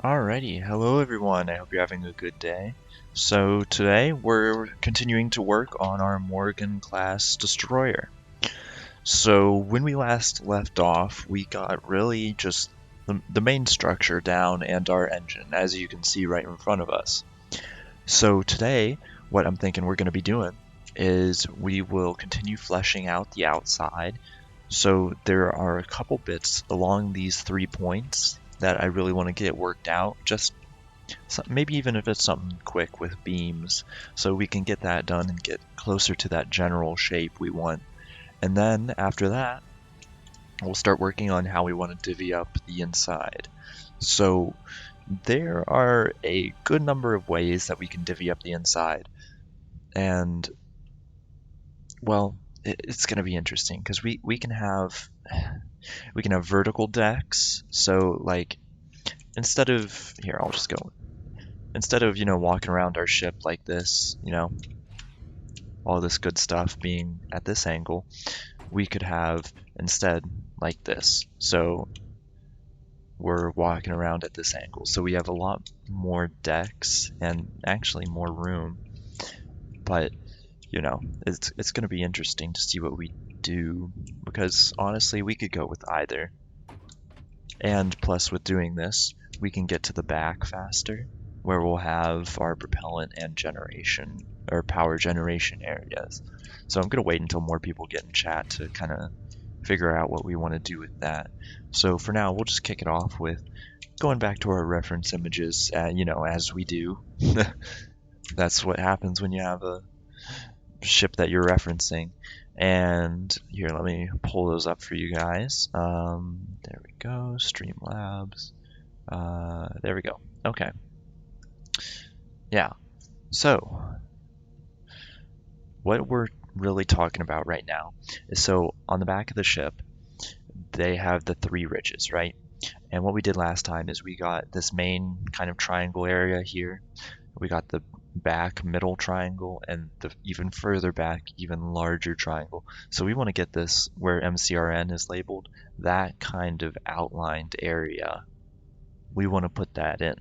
Alrighty, hello everyone, I hope you're having a good day. So today we're continuing to work on our Morrigan class destroyer. So when we last left off, we got really just the main structure down and our engine, as you can see right in front of us. So today, what I'm thinking we're going to be doing is we will continue fleshing out the outside. So there are a couple bits along these 3 points that I really want to get worked out, just maybe even if it's something quick with beams, so we can get that done and get closer to that general shape we want. And then after that, we'll start working on how we want to divvy up the inside. So there are a good number of ways that we can divvy up the inside, and well, it's going to be interesting because we can have vertical decks. So like instead of here, I'll just go. Instead of walking around our ship like this, all this good stuff being at this angle, we could have instead like this. So we're walking around at this angle. So we have a lot more decks and actually more room. But it's going to be interesting to see what we do, because honestly we could go with either. And plus with doing this, we can get to the back faster, where we'll have our propellant and generation or power generation areas. So I'm going to wait until more people get in chat to kind of figure out what we want to do with that. So for now, we'll just kick it off with going back to our reference images, as we do. That's what happens when you have a ship that you're referencing. And here, let me pull those up for you guys. There we go, Streamlabs. There we go. Okay. Yeah. So what we're really talking about right now is, so on the back of the ship, they have the 3 ridges, right? And what we did last time is we got this main kind of triangle area here. We got the back middle triangle and the even further back, even larger triangle. So we want to get this where MCRN is labeled, that kind of outlined area. We want to put that in.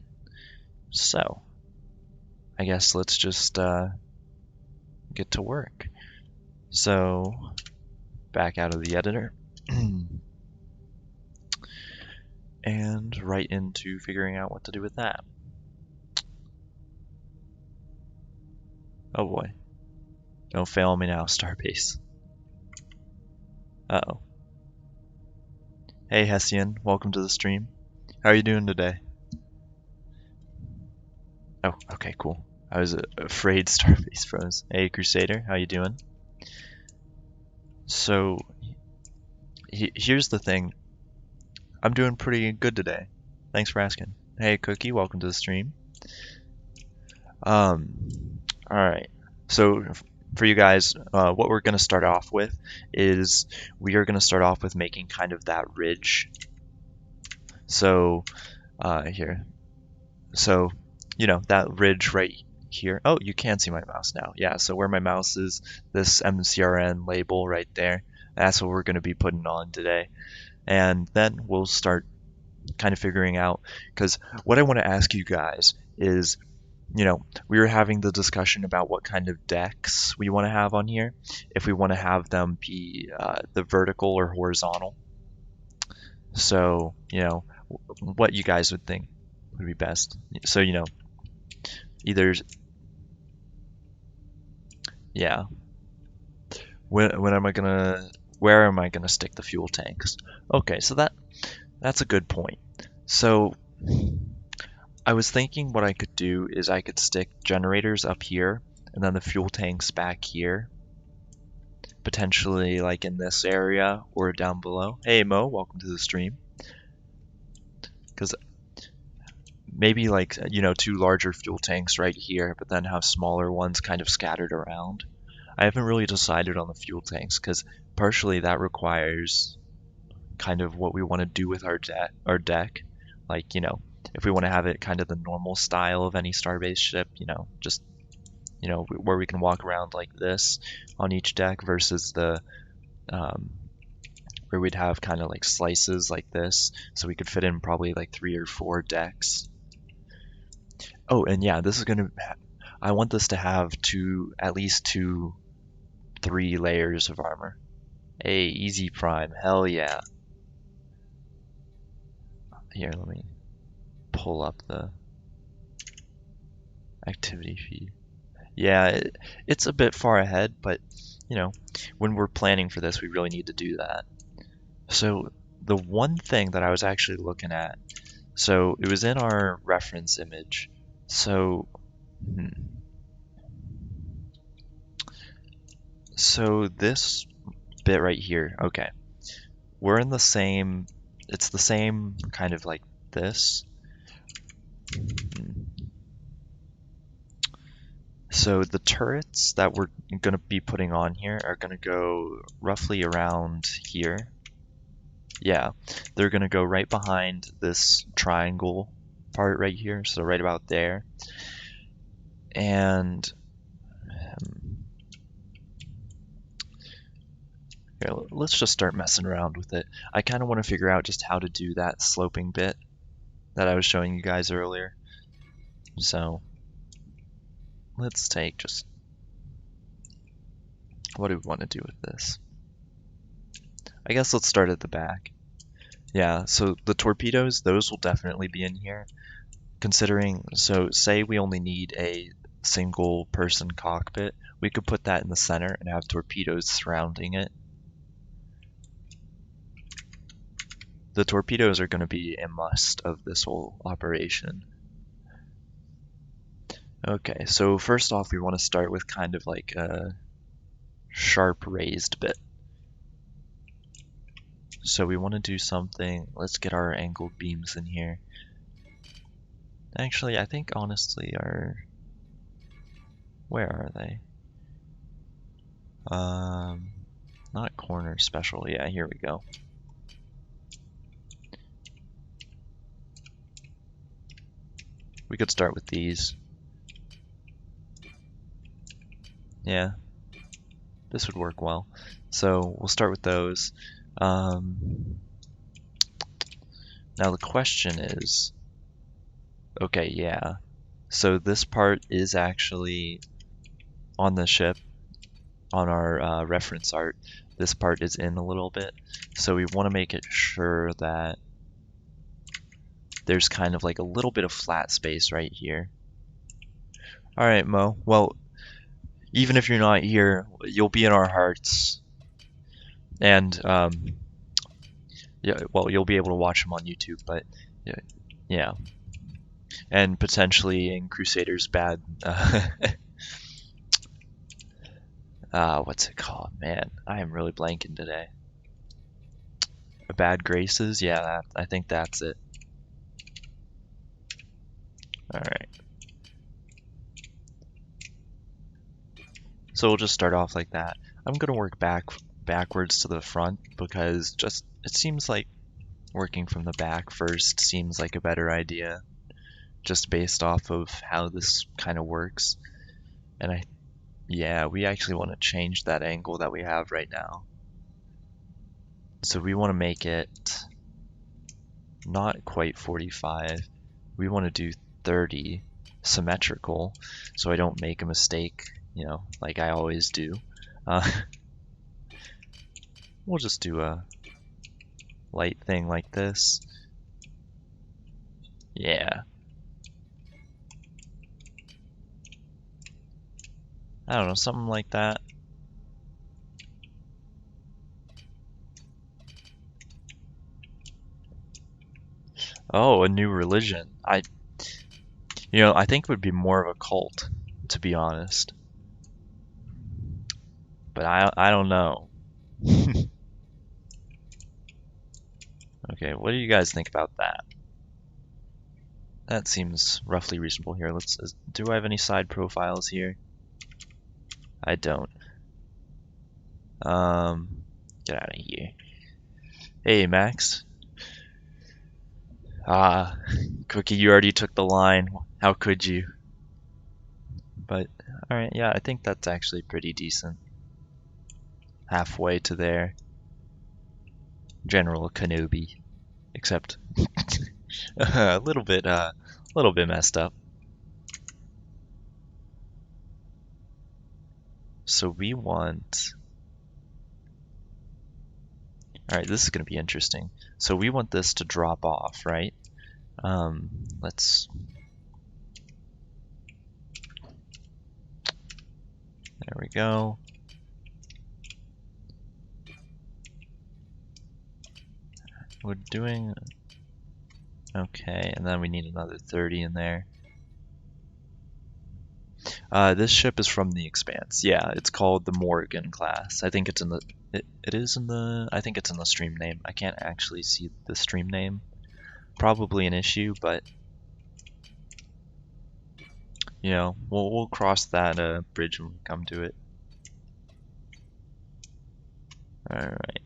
So I guess let's just get to work. So back out of the editor and right into figuring out what to do with that. Oh boy. Don't fail me now, Starbase. Uh-oh. Hey Hessian, welcome to the stream. How are you doing today? Oh, okay, cool. I was afraid Starbase froze. Hey Crusader, how you doing? So, here's the thing. I'm doing pretty good today. Thanks for asking. Hey Cookie, welcome to the stream. Alright. So, for you guys, what we're going to start off with is we are going to start off with making kind of that ridge. So, here. So, that ridge right here. Oh, you can see my mouse now. Yeah, so where my mouse is, this MCRN label right there, that's what we're going to be putting on today. And then we'll start kind of figuring out, because what I want to ask you guys is, we were having the discussion about what kind of decks we want to have on here, if we want to have them be the vertical or horizontal. So, what you guys would think would be best. So, either, yeah. Where am I gonna stick the fuel tanks? Okay, so that's a good point. So I was thinking what I could do is I could stick generators up here and then the fuel tanks back here. Potentially like in this area or down below. Hey Mo, welcome to the stream. Because maybe like, 2 larger fuel tanks right here, but then have smaller ones kind of scattered around. I haven't really decided on the fuel tanks because partially that requires kind of what we want to do with our deck. Like, if we want to have it kind of the normal style of any Starbase ship, just, where we can walk around like this on each deck versus the, where we'd have kind of like slices like this. So we could fit in probably like 3 or 4 decks Oh, and yeah, this is gonna. I want this to have at least 3 layers of armor. Hey, easy prime, hell yeah. Here, let me pull up the activity feed. Yeah, it's a bit far ahead, but you know, when we're planning for this, we really need to do that. So the one thing that I was actually looking at, so it was in our reference image. So, hmm, so this bit right here, okay, we're in the same, it's the same kind of like this. Hmm. So the turrets that we're going to be putting on here are going to go roughly around here. Yeah, they're going to go right behind this triangle part right here, so right about there. And here, let's just start messing around with it. I kind of want to figure out just how to do that sloping bit that I was showing you guys earlier. So let's take just, what do we want to do with this? I guess let's start at the back. Yeah, so the torpedoes, those will definitely be in here. Considering, so say we only need a single person cockpit, we could put that in the center and have torpedoes surrounding it. The torpedoes are going to be a must of this whole operation. Okay, so first off, we want to start with kind of like a sharp raised bit. So we want to do something, let's get our angled beams in here. Actually, I think honestly where are they? Not corner special, yeah, here we go. We could start with these. Yeah, this would work well. So we'll start with those. Now the question is, okay, yeah. So this part is actually on the ship, on our reference art. This part is in a little bit. So we want to make it sure that there's kind of like a little bit of flat space right here. All right, Mo. Well, even if you're not here, you'll be in our hearts. And yeah, well, you'll be able to watch them on YouTube, but yeah, and potentially in Crusaders bad. What's it called? Man, I am really blanking today. Bad Graces? Yeah, I think that's it. All right. So we'll just start off like that. I'm gonna work backwards to the front because just it seems like working from the back first seems like a better idea, just based off of how this kind of works. And yeah, we actually want to change that angle that we have right now. So we want to make it not quite 45. We want to do 30 symmetrical so I don't make a mistake, you know, like I always do. We'll just do a light thing like this. Yeah. I don't know, something like that. Oh, a new religion. I think it would be more of a cult, to be honest. But I don't know. Okay, what do you guys think about that? That seems roughly reasonable here. Do I have any side profiles here? I don't. Get out of here. Hey, Max. Ah, Cookie, you already took the line. How could you? But, alright, yeah, I think that's actually pretty decent. Halfway to there. General Kenobi. Except a little bit messed up. So we want... Alright, this is going to be interesting. So we want this to drop off, right? Let's... There we go. We're doing... Okay, and then we need another 30 in there. This ship is from the Expanse. Yeah, it's called the Morrigan class. I think it's in the... It is in the... I think it's in the stream name. I can't actually see the stream name. Probably an issue, but... You know, we'll cross that bridge when we come to it. Alright.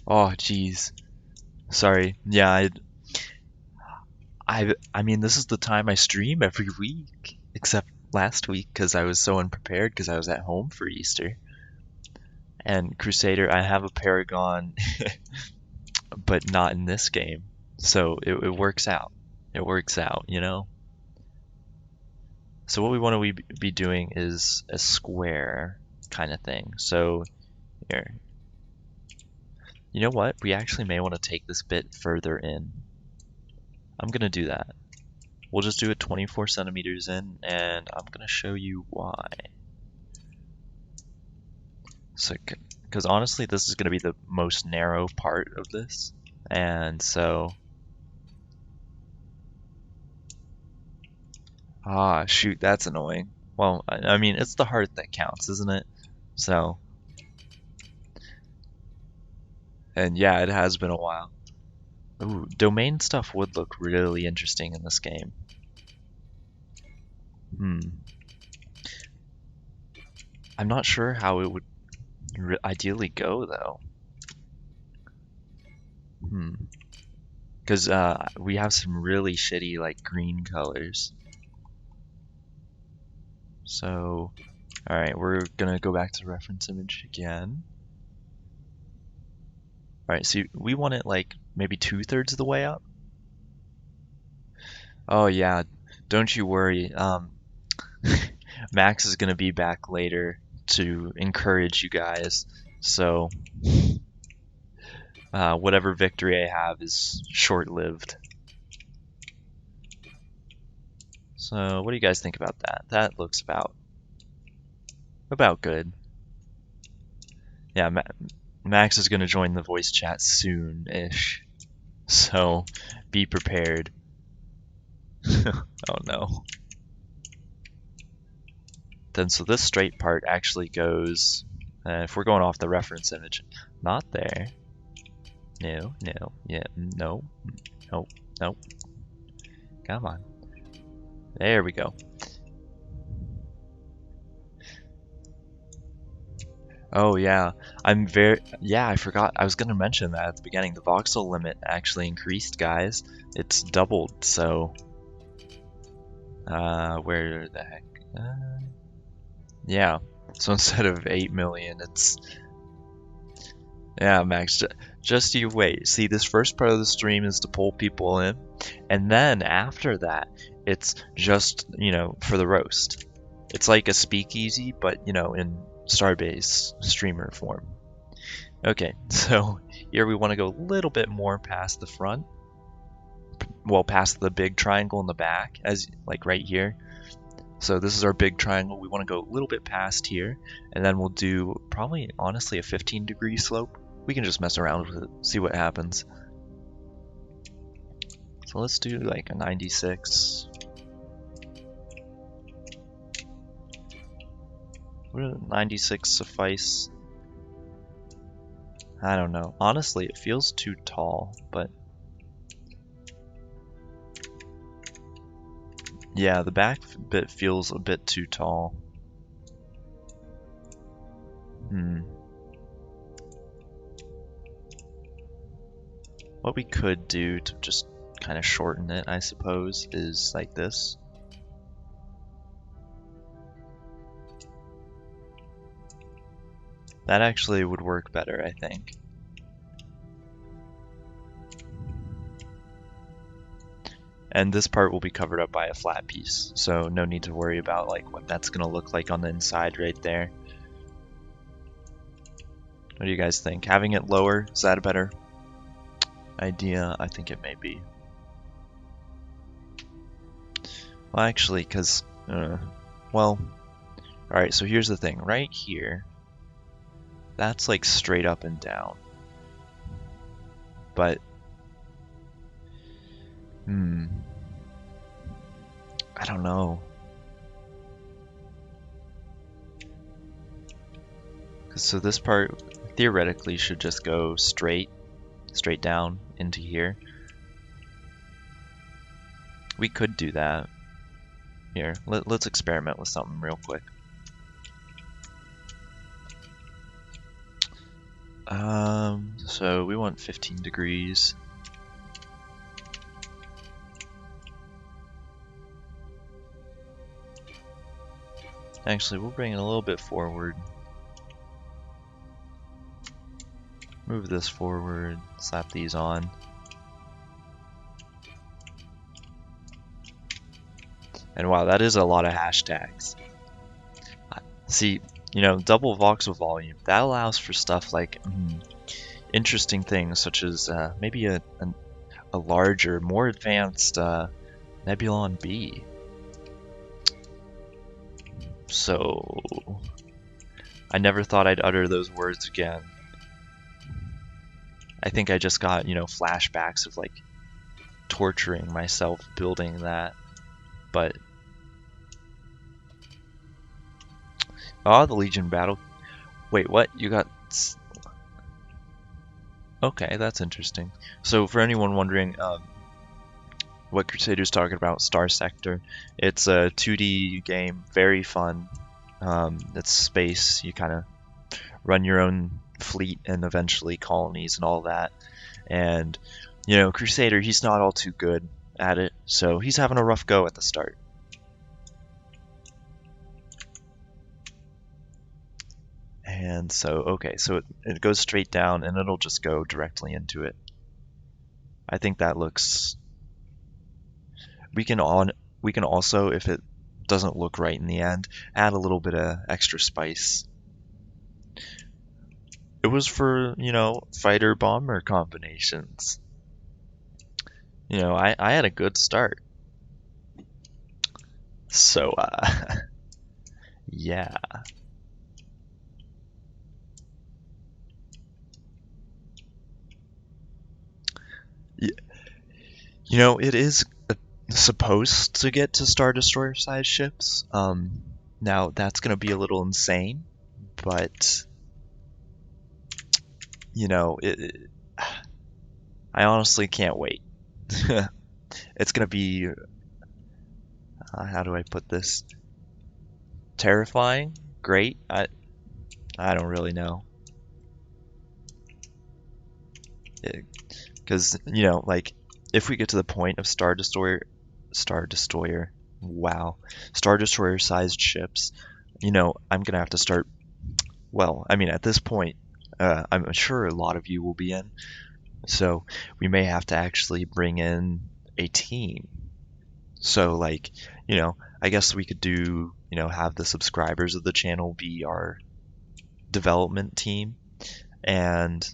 Oh, jeez. Sorry. Yeah, I mean, this is the time I stream every week, except last week because I was so unprepared because I was at home for Easter. And Crusader, I have a Paragon, but not in this game. So it works out. It works out, you know? So what we want to be doing is a square kind of thing. So here. You know what? We actually may want to take this bit further in. I'm going to do that. We'll just do it 24 centimeters in, and I'm going to show you why. So, because honestly, this is going to be the most narrow part of this. And so... Ah, shoot, that's annoying. Well, I mean, it's the heart that counts, isn't it? So... And yeah, it has been a while. Ooh, domain stuff would look really interesting in this game. I'm not sure how it would ideally go, though. Because we have some really shitty, like, green colors. So, alright, we're gonna go back to the reference image again. Alright, so we want it, like, maybe 2/3 of the way up? Oh, yeah, don't you worry. Max is gonna be back later to encourage you guys, so whatever victory I have is short-lived. So what do you guys think about that? That looks about good. Yeah, Max is gonna join the voice chat soon-ish, so be prepared. Oh no. Then so this straight part actually goes, if we're going off the reference image, not there. No, no, yeah, no, nope, nope. Come on. There we go. Oh yeah, I forgot. I was gonna mention that at the beginning. The voxel limit actually increased, guys. It's doubled, so... where the heck? Yeah, so instead of 8 million, it's... Yeah, Max, just you wait. See, this first part of the stream is to pull people in, and then after that, it's just, you know, for the roast. It's like a speakeasy, but, you know, in STARBASE streamer form. Okay, so here we want to go a little bit more past the front. Well, past the big triangle in the back, as like right here. So this is our big triangle. We want to go a little bit past here, and then we'll do probably, honestly, a 15-degree slope. We can just mess around with it, see what happens. So let's do like a 96. Would 96 suffice? I don't know. Honestly, it feels too tall, but... Yeah, the back bit feels a bit too tall. What we could do to just kind of shorten it, I suppose, is like this. That actually would work better, I think. and this part will be covered up by a flat piece, so no need to worry about like what that's gonna look like on the inside right there. What do you guys think? Having it lower, is that a better idea? I think it may be. Well, actually, because, well, alright, so here's the thing. Right here, that's like straight up and down. But, I don't know. So this part theoretically should just go straight down into here. We could do that. Here, let's experiment with something real quick. So we want 15 degrees. Actually, we'll bring it a little bit forward. Move this forward, slap these on. And wow, that is a lot of hashtags. See, you know, double voxel volume, that allows for stuff like interesting things such as maybe a larger, more advanced Nebulon B. So, I never thought I'd utter those words again. I think I just got, you know, flashbacks of like torturing myself building that. But the Legion battle. Wait, what? You got? Okay, that's interesting. So for anyone wondering, what Crusader's talking about, Star Sector. It's a 2D game, very fun. It's space. You kind of run your own fleet and eventually colonies and all that. And you know, Crusader, he's not all too good at it, so he's having a rough go at the start. And so, okay, so it goes straight down and it'll just go directly into it. I think that looks... We can also, if it doesn't look right in the end, add a little bit of extra spice. It was for, you know, fighter-bomber combinations. You know, I had a good start. So, yeah. You know, it is supposed to get to Star Destroyer size ships. Now that's gonna be a little insane, but you know, I honestly can't wait. It's gonna be, how do I put this? Terrifying? Great? I don't really know. Because, you know, like, if we get to the point of Star Destroyer, wow, Star Destroyer sized ships, you know, I'm gonna have to start, well, I mean, at this point, I'm sure a lot of you will be in, so we may have to actually bring in a team. So, like, you know, I guess we could do, you know, have the subscribers of the channel be our development team, and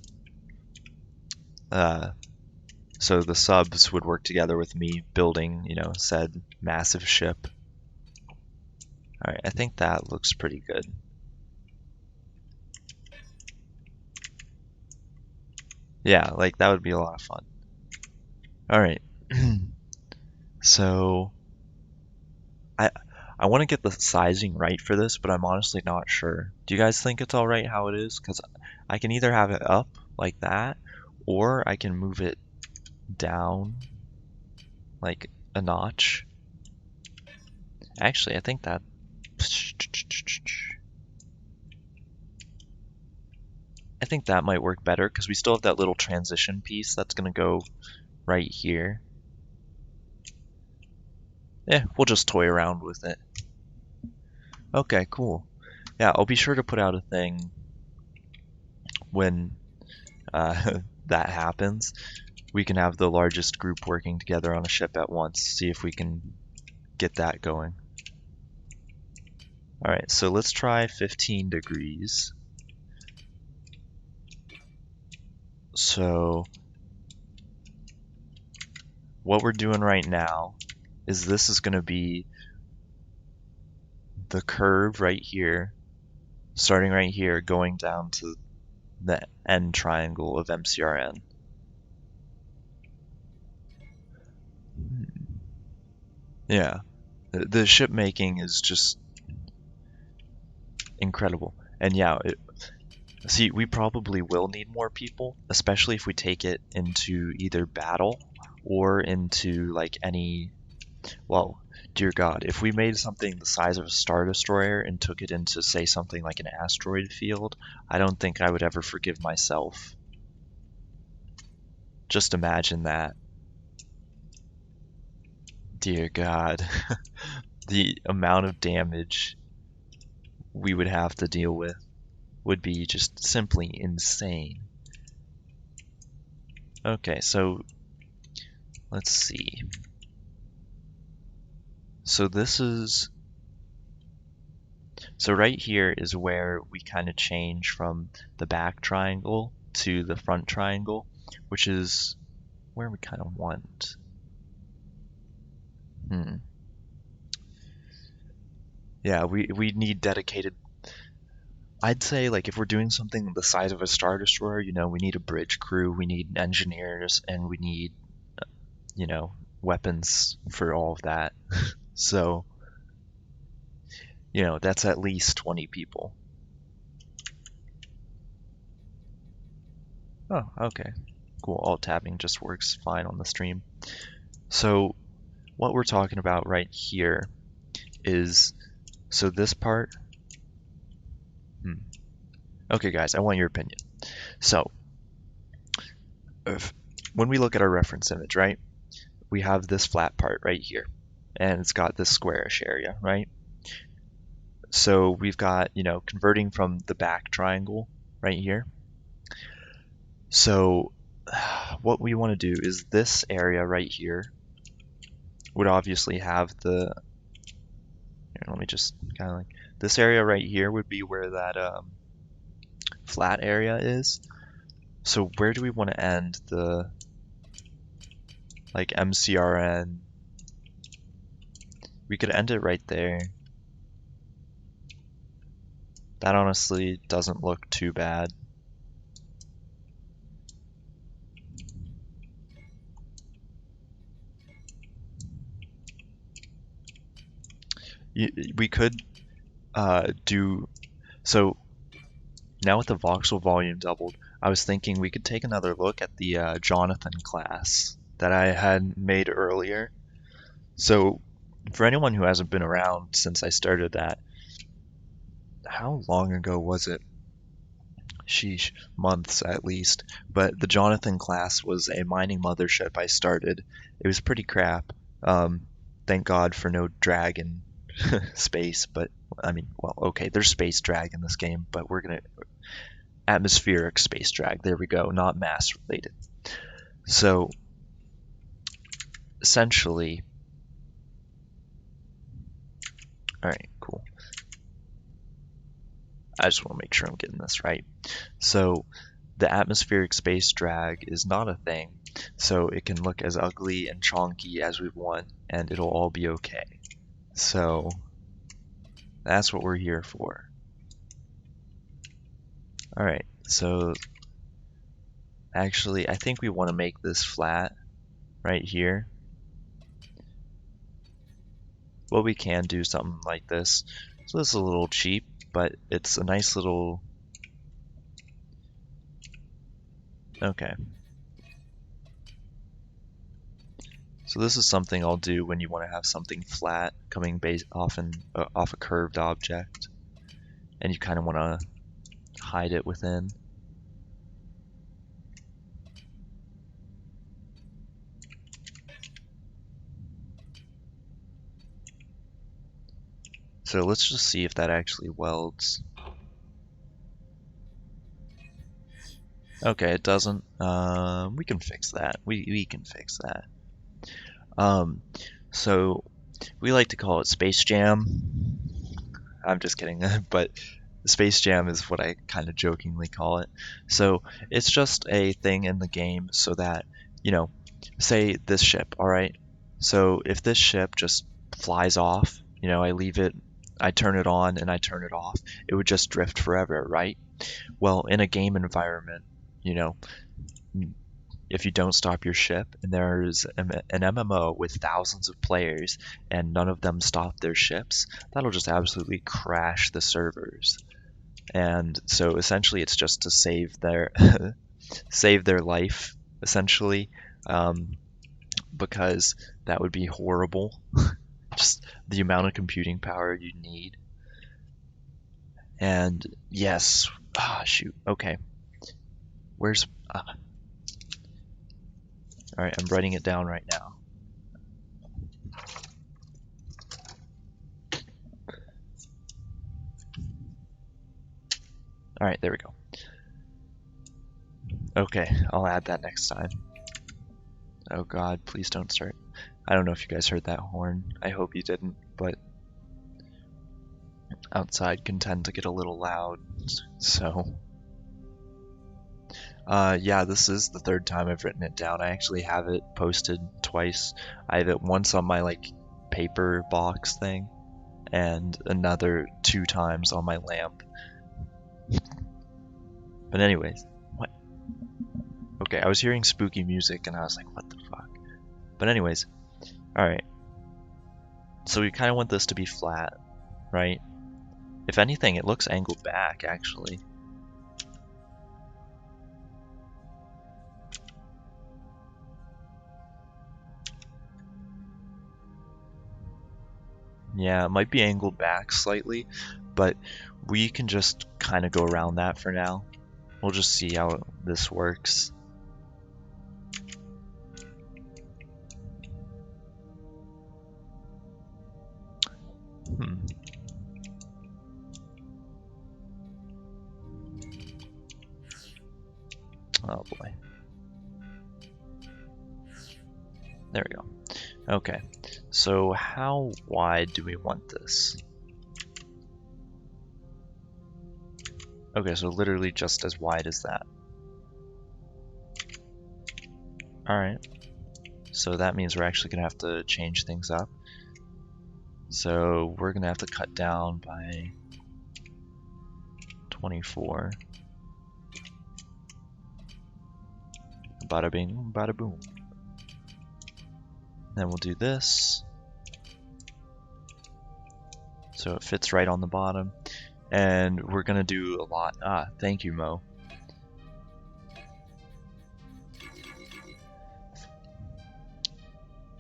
so the subs would work together with me building, you know, said massive ship. Alright, I think that looks pretty good. Yeah, like that would be a lot of fun. Alright. So I want to get the sizing right for this, but I'm honestly not sure. Do you guys think it's alright how it is? Because I can either have it up like that, or I can move it down like a notch. Actually, I think that... I think that might work better because we still have that little transition piece that's going to go right here. Yeah, we'll just toy around with it. Okay, cool. Yeah, I'll be sure to put out a thing when that happens. we can have the largest group working together on a ship at once. See if we can get that going. Alright, so let's try 15 degrees. So what we're doing right now is this is going to be the curve right here, starting right here, going down to the end triangle of MCRN. Yeah, the ship making is just incredible. And yeah, see, we probably will need more people, especially if we take it into either battle or into like any, well, dear God, if we made something the size of a Star Destroyer and took it into, say, something like an asteroid field, I don't think I would ever forgive myself. Just imagine that. Dear God. The amount of damage we would have to deal with would be just simply insane. Okay, so let's see. So right here is where we kind of change from the back triangle to the front triangle, which is where we kind of want. Yeah, we need dedicated. I'd say, like, if we're doing something the size of a Star Destroyer, we need a bridge crew, we need engineers, and we need, weapons for all of that. So, that's at least 20 people. Oh, okay. Cool. Alt tabbing just works fine on the stream. So, what we're talking about right here is, so this part. Okay, guys, I want your opinion. So, when we look at our reference image, right, we have this flat part right here, and it's got this squarish area, right? So we've got, converting from the back triangle right here. So what we want to do is this area right here would obviously have the, let me just kind of like, this area right here would be where that flat area is. So where do we want to end the, like, MCRN? We could end it right there. That honestly doesn't look too bad. We could do, so now with the voxel volume doubled, I was thinking we could take another look at the Jonathan class that I had made earlier. So for anyone who hasn't been around since I started that, how long ago was it? Sheesh, months at least. But the Jonathan class was a mining mothership I started. It was pretty crap. Thank God for no dragon space, but I mean, well, okay, there's space drag in this game, but we're gonna atmospheric space drag. There we go, not mass related. So essentially, all right, cool. I just want to make sure I'm getting this right. So the atmospheric space drag is not a thing, so it can look as ugly and chonky as we want, and it'll all be okay. So that's what we're here for. All right, so actually, I think we want to make this flat right here. Well, we can do something like this. So this is a little cheap, but it's a nice little... Okay. So this is something I'll do when you want to have something flat coming off a curved object, and you kind of want to hide it within. So let's just see if that actually welds. Okay, it doesn't. We can fix that. We can fix that. Um, so we like to call it Space Jam. I'm just kidding, but Space Jam is what I kind of jokingly call it. So it's just a thing in the game so that, you know, say this ship, all right? So if this ship just flies off, I leave it, I turn it on and I turn it off, it would just drift forever, right? Well, in a game environment, you know, if you don't stop your ship and there's an MMO with thousands of players and none of them stop their ships, that'll just absolutely crash the servers. And so essentially it's just to save their save their life essentially, um, because that would be horrible. Just the amount of computing power you need. And yes, shoot, okay. Where's all right, I'm writing it down right now. All right, there we go. Okay, I'll add that next time. Oh God, please don't start. I don't know if you guys heard that horn. I hope you didn't, but outside can tend to get a little loud, so. Yeah, this is the third time I've written it down. I actually have it posted twice. I have it once on my paper box thing, and another 2 times on my lamp. But anyways, what? Okay, I was hearing spooky music and I was like, what the fuck? But anyways, alright. So we kind of want this to be flat, right? If anything, it looks angled back, actually. Yeah, it might be angled back slightly, but we can just kind of go around that for now. We'll just see how this works. Oh boy. There we go. Okay, so how wide do we want this? Okay, so literally just as wide as that. Alright, so that means we're actually going to have to change things up. So we're going to have to cut down by 24. Bada bing, bada boom. Then we'll do this. So it fits right on the bottom. And we're going to do a lot. Thank you, Mo.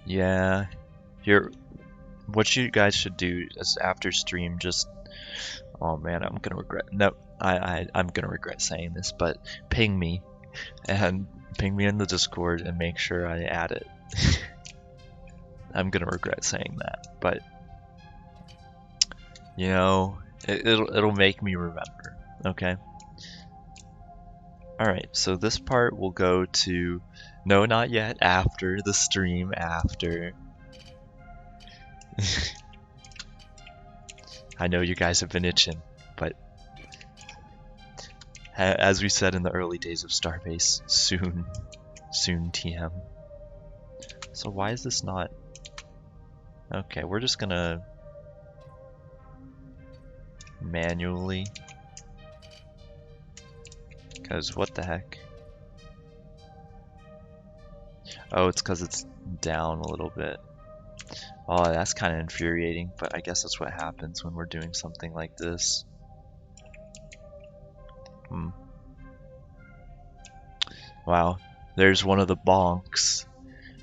Yeah. Here, what you guys should do is after stream, just... Oh man, I'm gonna regret... No, I'm gonna regret saying this, but ping me. And ping me in the Discord and make sure I add it. I'm gonna regret saying that, but... You know, it'll make me remember, okay? Alright, so this part will go to... No, not yet. After the stream, after. I know you guys have been itching, but as we said in the early days of Starbase, soon TM. So why is this not... Okay, we're just gonna manually, because what the heck? Oh, it's because it's down a little bit. Oh, that's kind of infuriating, but I guess that's what happens when we're doing something like this. Wow, there's one of the bonks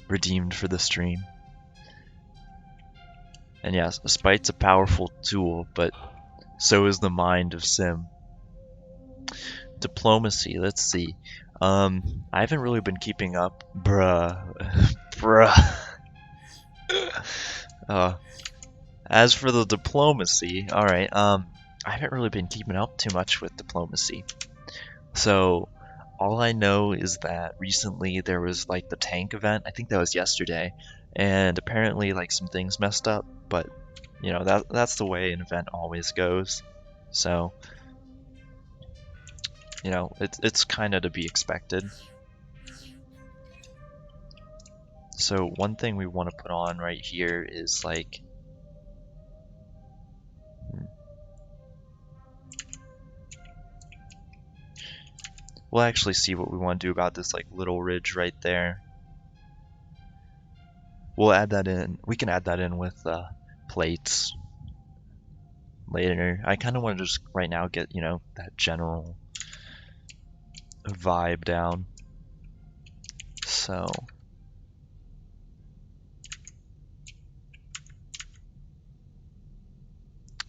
redeemed for the stream. And yes, Spite's a powerful tool, but so is the mind of Sim. Diplomacy, let's see. I haven't really been keeping up. Bruh. As for the diplomacy, alright, I haven't really been keeping up too much with diplomacy. So, All I know is that recently there was like the tank event. I think that was yesterday, and apparently like some things messed up. But you know that's the way an event always goes. So you know it's kind of to be expected. So one thing we want to put on right here is like. We'll actually see what we want to do about this like little ridge right there. We'll add that in. We can add that in with plates later. I kind of want to just right now get, you know, that general vibe down. So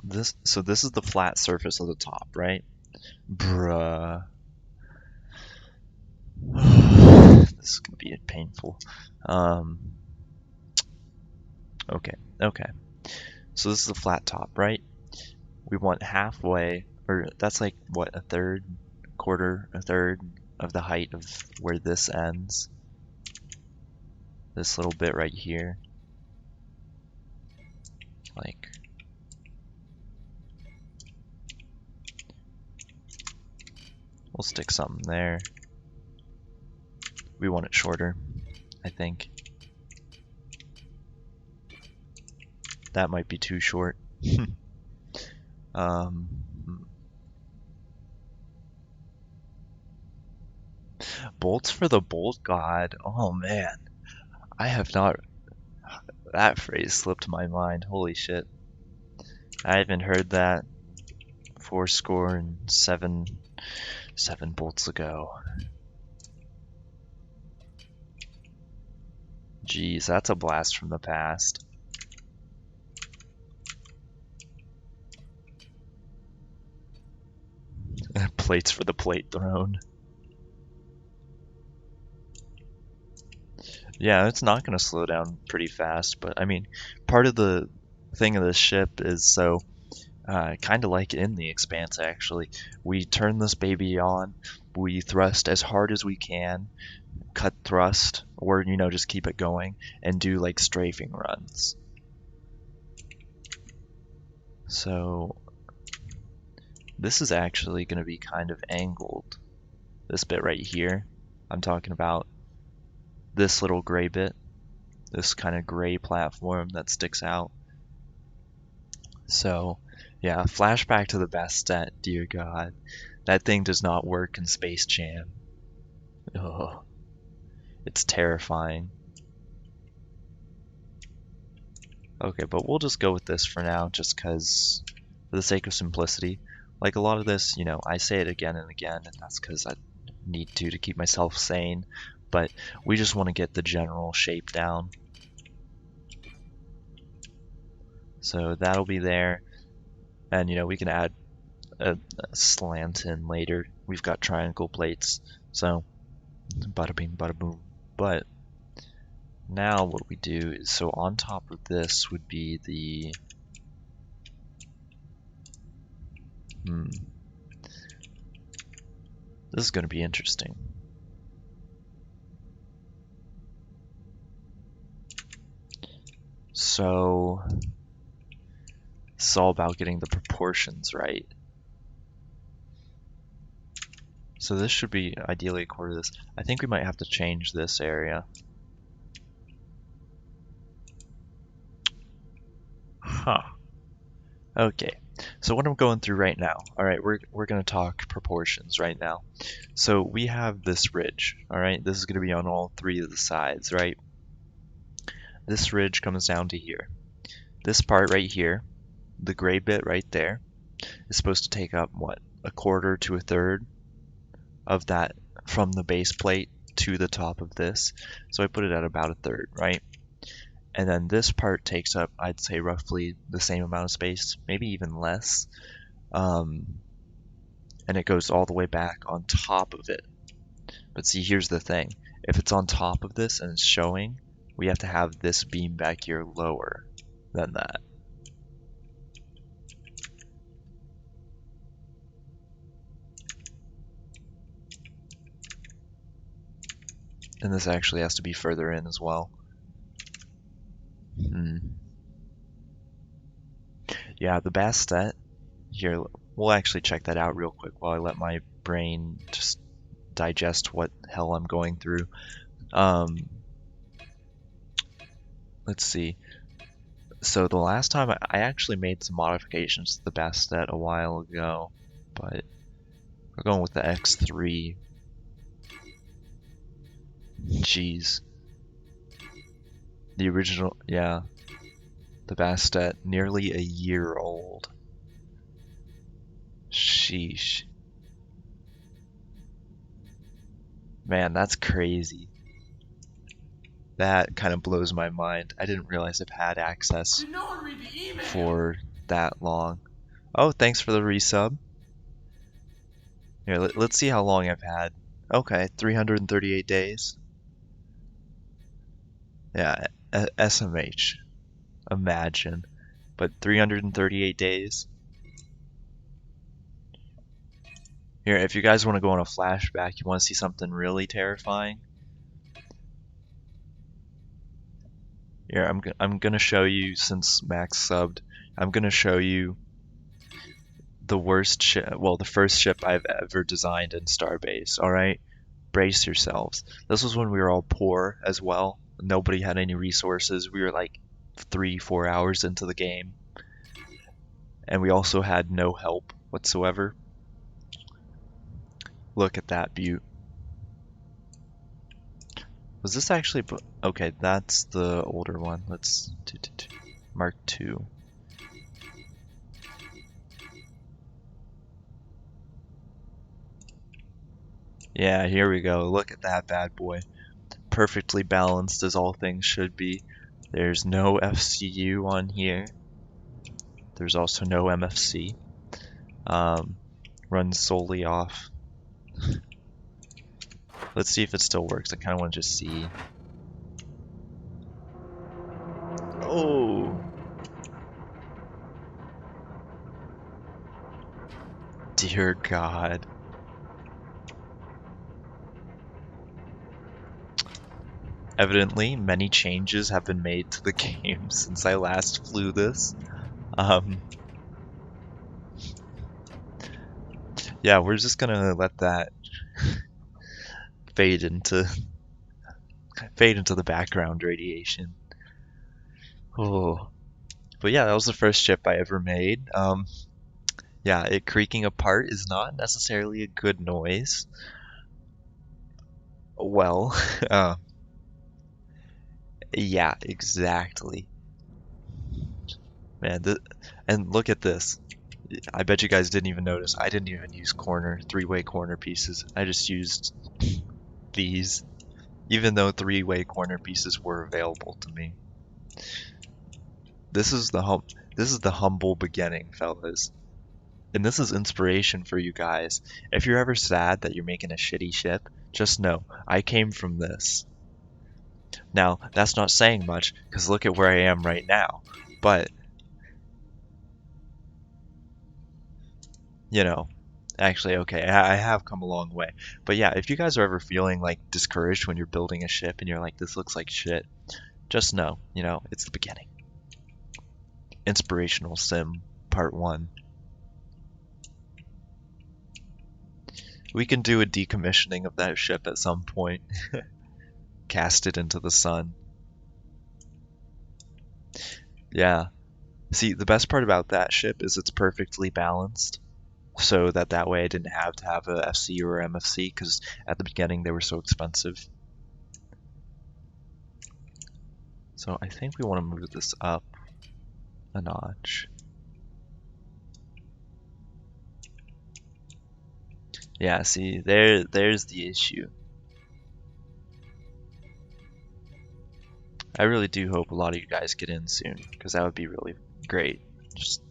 this is the flat surface of the top, right? Bruh. This is gonna be painful. Okay, okay. So this is the flat top, right? We want halfway, or that's like what, a third, quarter, a third of the height of where this ends. This little bit right here. Like, we'll stick something there. We want it shorter, I think. That might be too short. um, Bolts for the bolt god. Oh man, I have not. That phrase slipped my mind. Holy shit. I haven't heard that 7 bolts ago. Jeez, that's a blast from the past. Plates for the plate throne. Yeah, it's not going to slow down pretty fast, but I mean, part of the thing of this ship is so kind of like in the Expanse actually. We turn this baby on, we thrust as hard as we can, cut thrust, or you know, just keep it going, and do like strafing runs. So this is actually going to be kind of angled. This bit right here, I'm talking about this little gray bit, this kind of gray platform that sticks out. So yeah, flashback to the Bastet, dear God. That thing does not work in Space Jam. Ugh, it's terrifying. Okay, but we'll just go with this for now, just because, for the sake of simplicity. Like a lot of this, you know, I say it again and again, and that's because I need to keep myself sane. But we just want to get the general shape down. So that'll be there, and you know, we can add a slant in later. We've got triangle plates, so bada bing, bada boom. But now what we do is, so on top of this would be the this is going to be interesting. So it's all about getting the proportions right. So this should be ideally a quarter of this. I think we might have to change this area. Huh. Okay. So what I'm going through right now. All right, we're going to talk proportions right now. So we have this ridge. All right, this is going to be on all 3 of the sides, right? This ridge comes down to here. This part right here, the gray bit right there, is supposed to take up what, a quarter to a third of that from the base plate to the top of this. So I put it at about a third, right? And then this part takes up, I'd say, roughly the same amount of space, maybe even less. And it goes all the way back on top of it. But see, here's the thing. If it's on top of this and it's showing, we have to have this beam back here lower than that. And this actually has to be further in as well. Yeah, the Bastet. Here, we'll actually check that out real quick while I let my brain just digest what hell I'm going through. Let's see. So the last time I actually made some modifications to the Bastet a while ago, but we're going with the X3. Jeez. The original, yeah, the Bastet, nearly a year old. Sheesh. Man, that's crazy. That kind of blows my mind. I didn't realize I've had access for that long. Oh, thanks for the resub. Here, let's see how long I've had. Okay, 338 days. Yeah, SMH. Imagine. But 338 days. Here, if you guys want to go on a flashback, you want to see something really terrifying? Here, I'm gonna show you, since Max subbed, I'm gonna show you the worst ship, well, the first ship I've ever designed in STARBASE, alright? Brace yourselves. This was when we were all poor as well. Nobody had any resources. We were like 3-4 hours into the game. And we also had no help whatsoever. Look at that beaut. Was this actually... Okay, that's the older one. Let's... Mark II. Yeah, here we go. Look at that bad boy. Perfectly balanced as all things should be. There's no FCU on here. There's also no MFC. Runs solely off. Let's see if it still works. I kind of want to just see. Oh! Dear God. Evidently, many changes have been made to the game since I last flew this. Yeah, we're just gonna let that fade into the background radiation. Oh, but yeah, that was the first ship I ever made. Yeah, it creaking apart is not necessarily a good noise. Well, yeah, exactly. Man, and look at this. I bet you guys didn't even notice. I didn't even use three-way corner pieces. I just used these, even though three-way corner pieces were available to me. This is the humble beginning, fellas. And this is inspiration for you guys. If you're ever sad that you're making a shitty ship, just know, I came from this. Now, that's not saying much, because look at where I am right now. But, you know, actually, okay, I have come a long way. But yeah, if you guys are ever feeling like discouraged when you're building a ship and you're like, this looks like shit, just know, it's the beginning. Inspirational Sim, Part 1. We can do a decommissioning of that ship at some point. Cast it into the sun. Yeah. See, the best part about that ship is it's perfectly balanced. So that way I didn't have to have a FC or MFC, because at the beginning they were so expensive. So I think we want to move this up a notch. Yeah, see, there's the issue. I really do hope a lot of you guys get in soon, because that would be really great. Just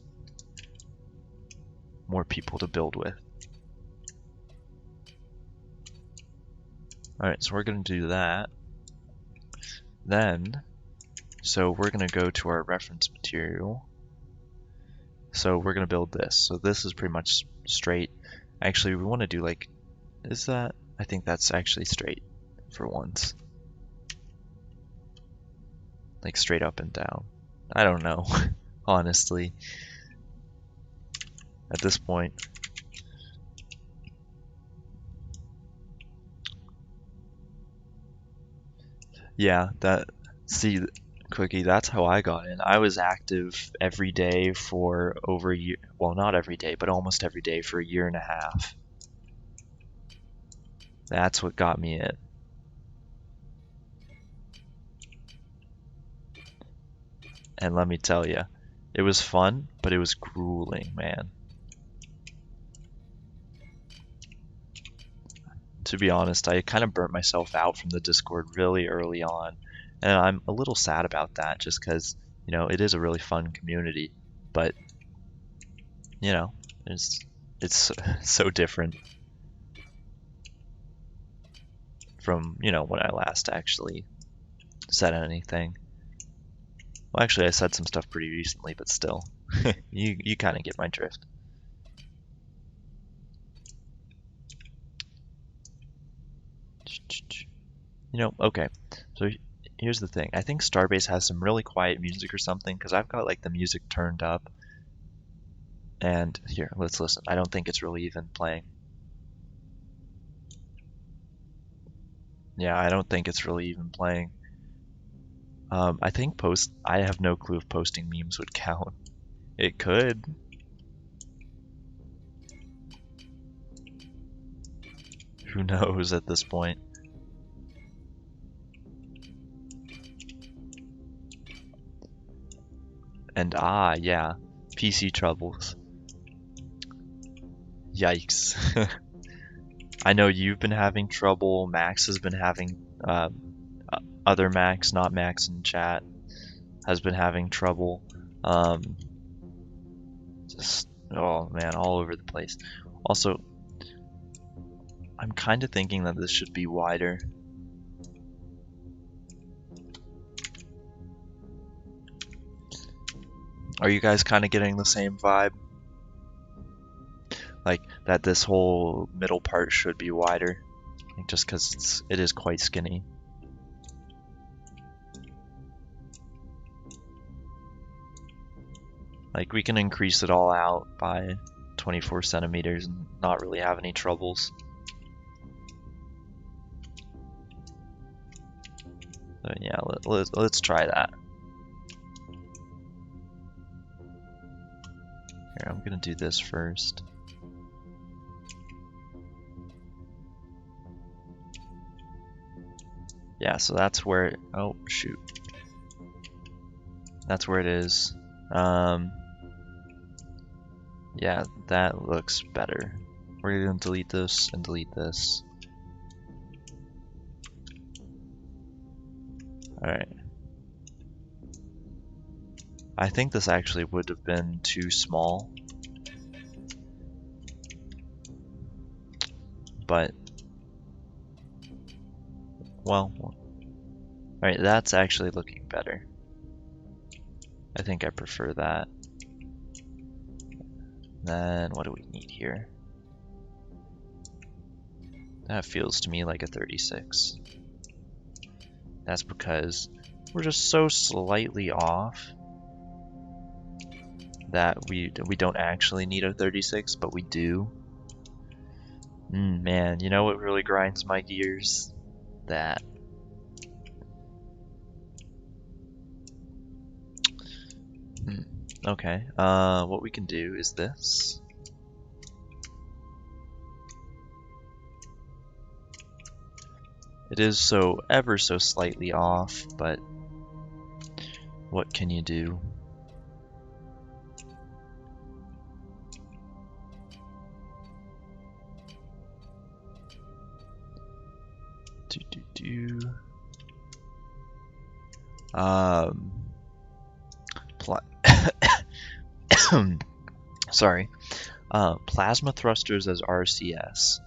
more people to build with. Alright, so we're going to do that. Then, so we're going to go to our reference material. So we're going to build this. So this is pretty much straight. Actually, we want to do like, I think that's actually straight. for once. Like straight up and down. I don't know, honestly, at this point. Yeah, see, Quickie, that's how I got in. I was active every day for over a year. Well, not every day, but almost every day for a year and a half. That's what got me in. And let me tell you, it was fun, but it was grueling, man. To be honest, I kind of burnt myself out from the Discord really early on. And I'm a little sad about that just because, you know, it is a really fun community. But, you know, it's so different from, you know, when I last actually said anything. Well, actually, I said some stuff pretty recently, but still, you kind of get my drift. You know, okay, so here's the thing. I think Starbase has some really quiet music or something, because I've got like the music turned up. And here, let's listen. I don't think it's really even playing. Yeah, I don't think it's really even playing. I think I have no clue if posting memes would count. It could. Who knows at this point? And yeah, PC troubles. Yikes. I know you've been having trouble. Max has been having, other Max, not Max in chat, has been having trouble. Just, oh man, all over the place. Also, I'm kind of thinking that this should be wider. Are you guys kind of getting the same vibe? Like that this whole middle part should be wider, like just because it is quite skinny. Like we can increase it all out by 24 centimeters and not really have any troubles. So yeah, let's try that. Here, I'm gonna do this first. Yeah, so that's where, oh shoot. That's where it is. Yeah, that looks better. We're gonna delete this and delete this. Alright. I think this actually would have been too small. But, well, alright, that's actually looking better. I think I prefer that. Then, what do we need here? That feels to me like a 36. That's because we're just so slightly off that we don't actually need a 36, but we do. Man, you know what really grinds my gears? That. Okay, what we can do is this. It is so ever so slightly off, but what can you do? Sorry. Plasma thrusters as RCS.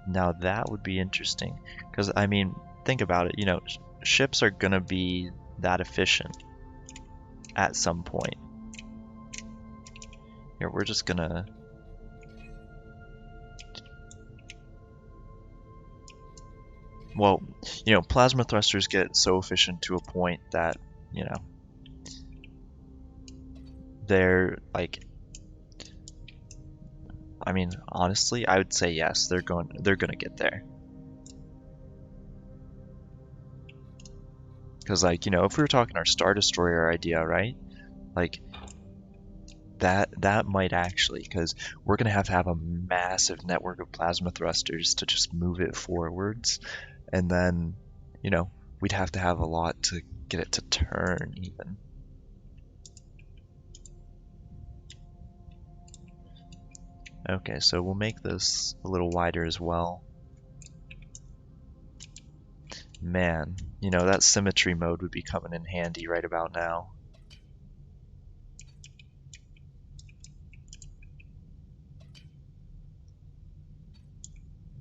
Now that would be interesting, because I mean, think about it. You know, ships are gonna be that efficient at some point. Here, we're just gonna. well, you know, plasma thrusters get so efficient to a point that, you know, they're like, I mean, honestly, I would say yes, they're gonna get there. Because, like, you know, if we were talking our Star Destroyer idea, right? Like, that might actually, because we're gonna have a massive network of plasma thrusters to just move it forwards, and then, you know, we'd have to have a lot to get it to turn even. Okay, so we'll make this a little wider as well. Man, you know, that symmetry mode would be coming in handy right about now.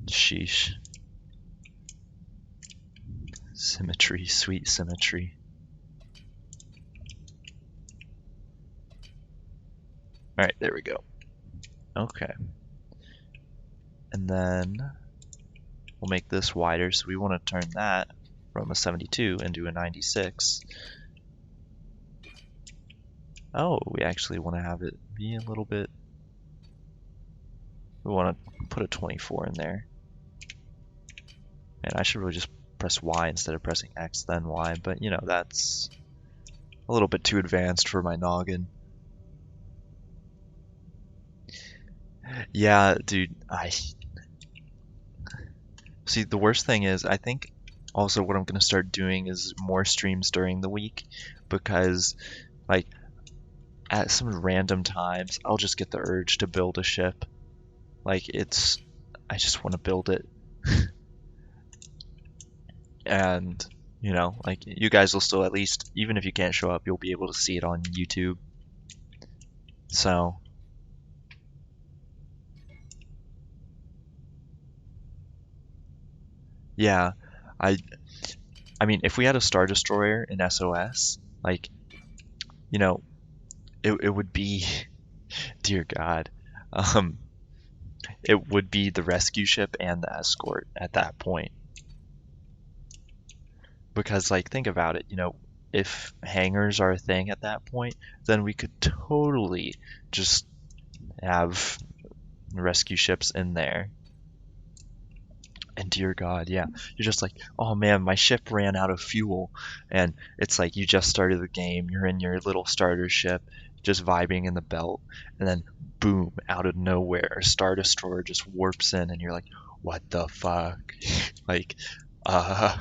Sheesh. Symmetry, sweet symmetry. Alright, there we go. Okay. And then we'll make this wider, so we want to turn that from a 72 into a 96. Oh, we actually want to have it be a little bit... We want to put a 24 in there. And I should really just press Y instead of pressing X, then Y, but you know, that's a little bit too advanced for my noggin. Yeah, dude, See, the worst thing is, I think also what I'm going to start doing is more streams during the week, because, like, at some random times, I'll just get the urge to build a ship. Like, I just want to build it. And, you know, like, you guys will still, at least, even if you can't show up, you'll be able to see it on YouTube. So, yeah, I I mean, if we had a Star Destroyer in SOS, like, you know, it would be, dear God, um, it would be the rescue ship and the escort at that point. Because, like, think about it, you know, if hangars are a thing at that point, then we could totally just have rescue ships in there. And dear God, yeah, you're just like, oh man, my ship ran out of fuel. And it's like you just started the game, you're in your little starter ship, just vibing in the belt, and then boom, out of nowhere, a Star Destroyer just warps in, and you're like, what the fuck? Like, uh,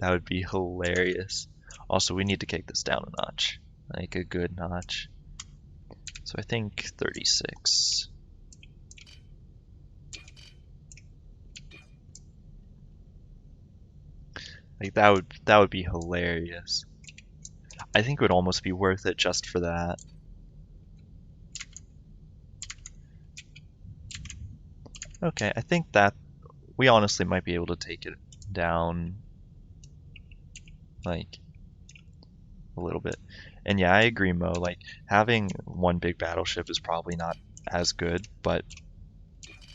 that would be hilarious. Also, we need to kick this down a notch, like a good notch. So I think 36. Like that would be hilarious. I think it would almost be worth it just for that. Okay, I think that we honestly might be able to take it down like a little bit. And yeah, I agree, Mo. Like having one big battleship is probably not as good, but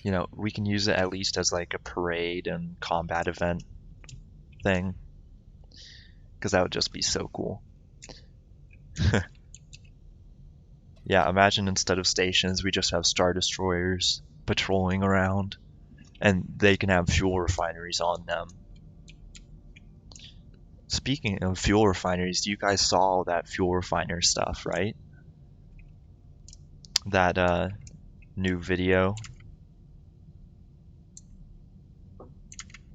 you know, we can use it at least as like a parade and combat event thing, because that would just be so cool. Yeah, imagine instead of stations, we just have Star Destroyers patrolling around, and they can have fuel refineries on them. Speaking of fuel refineries, you guys saw that fuel refiner stuff, right? That new video?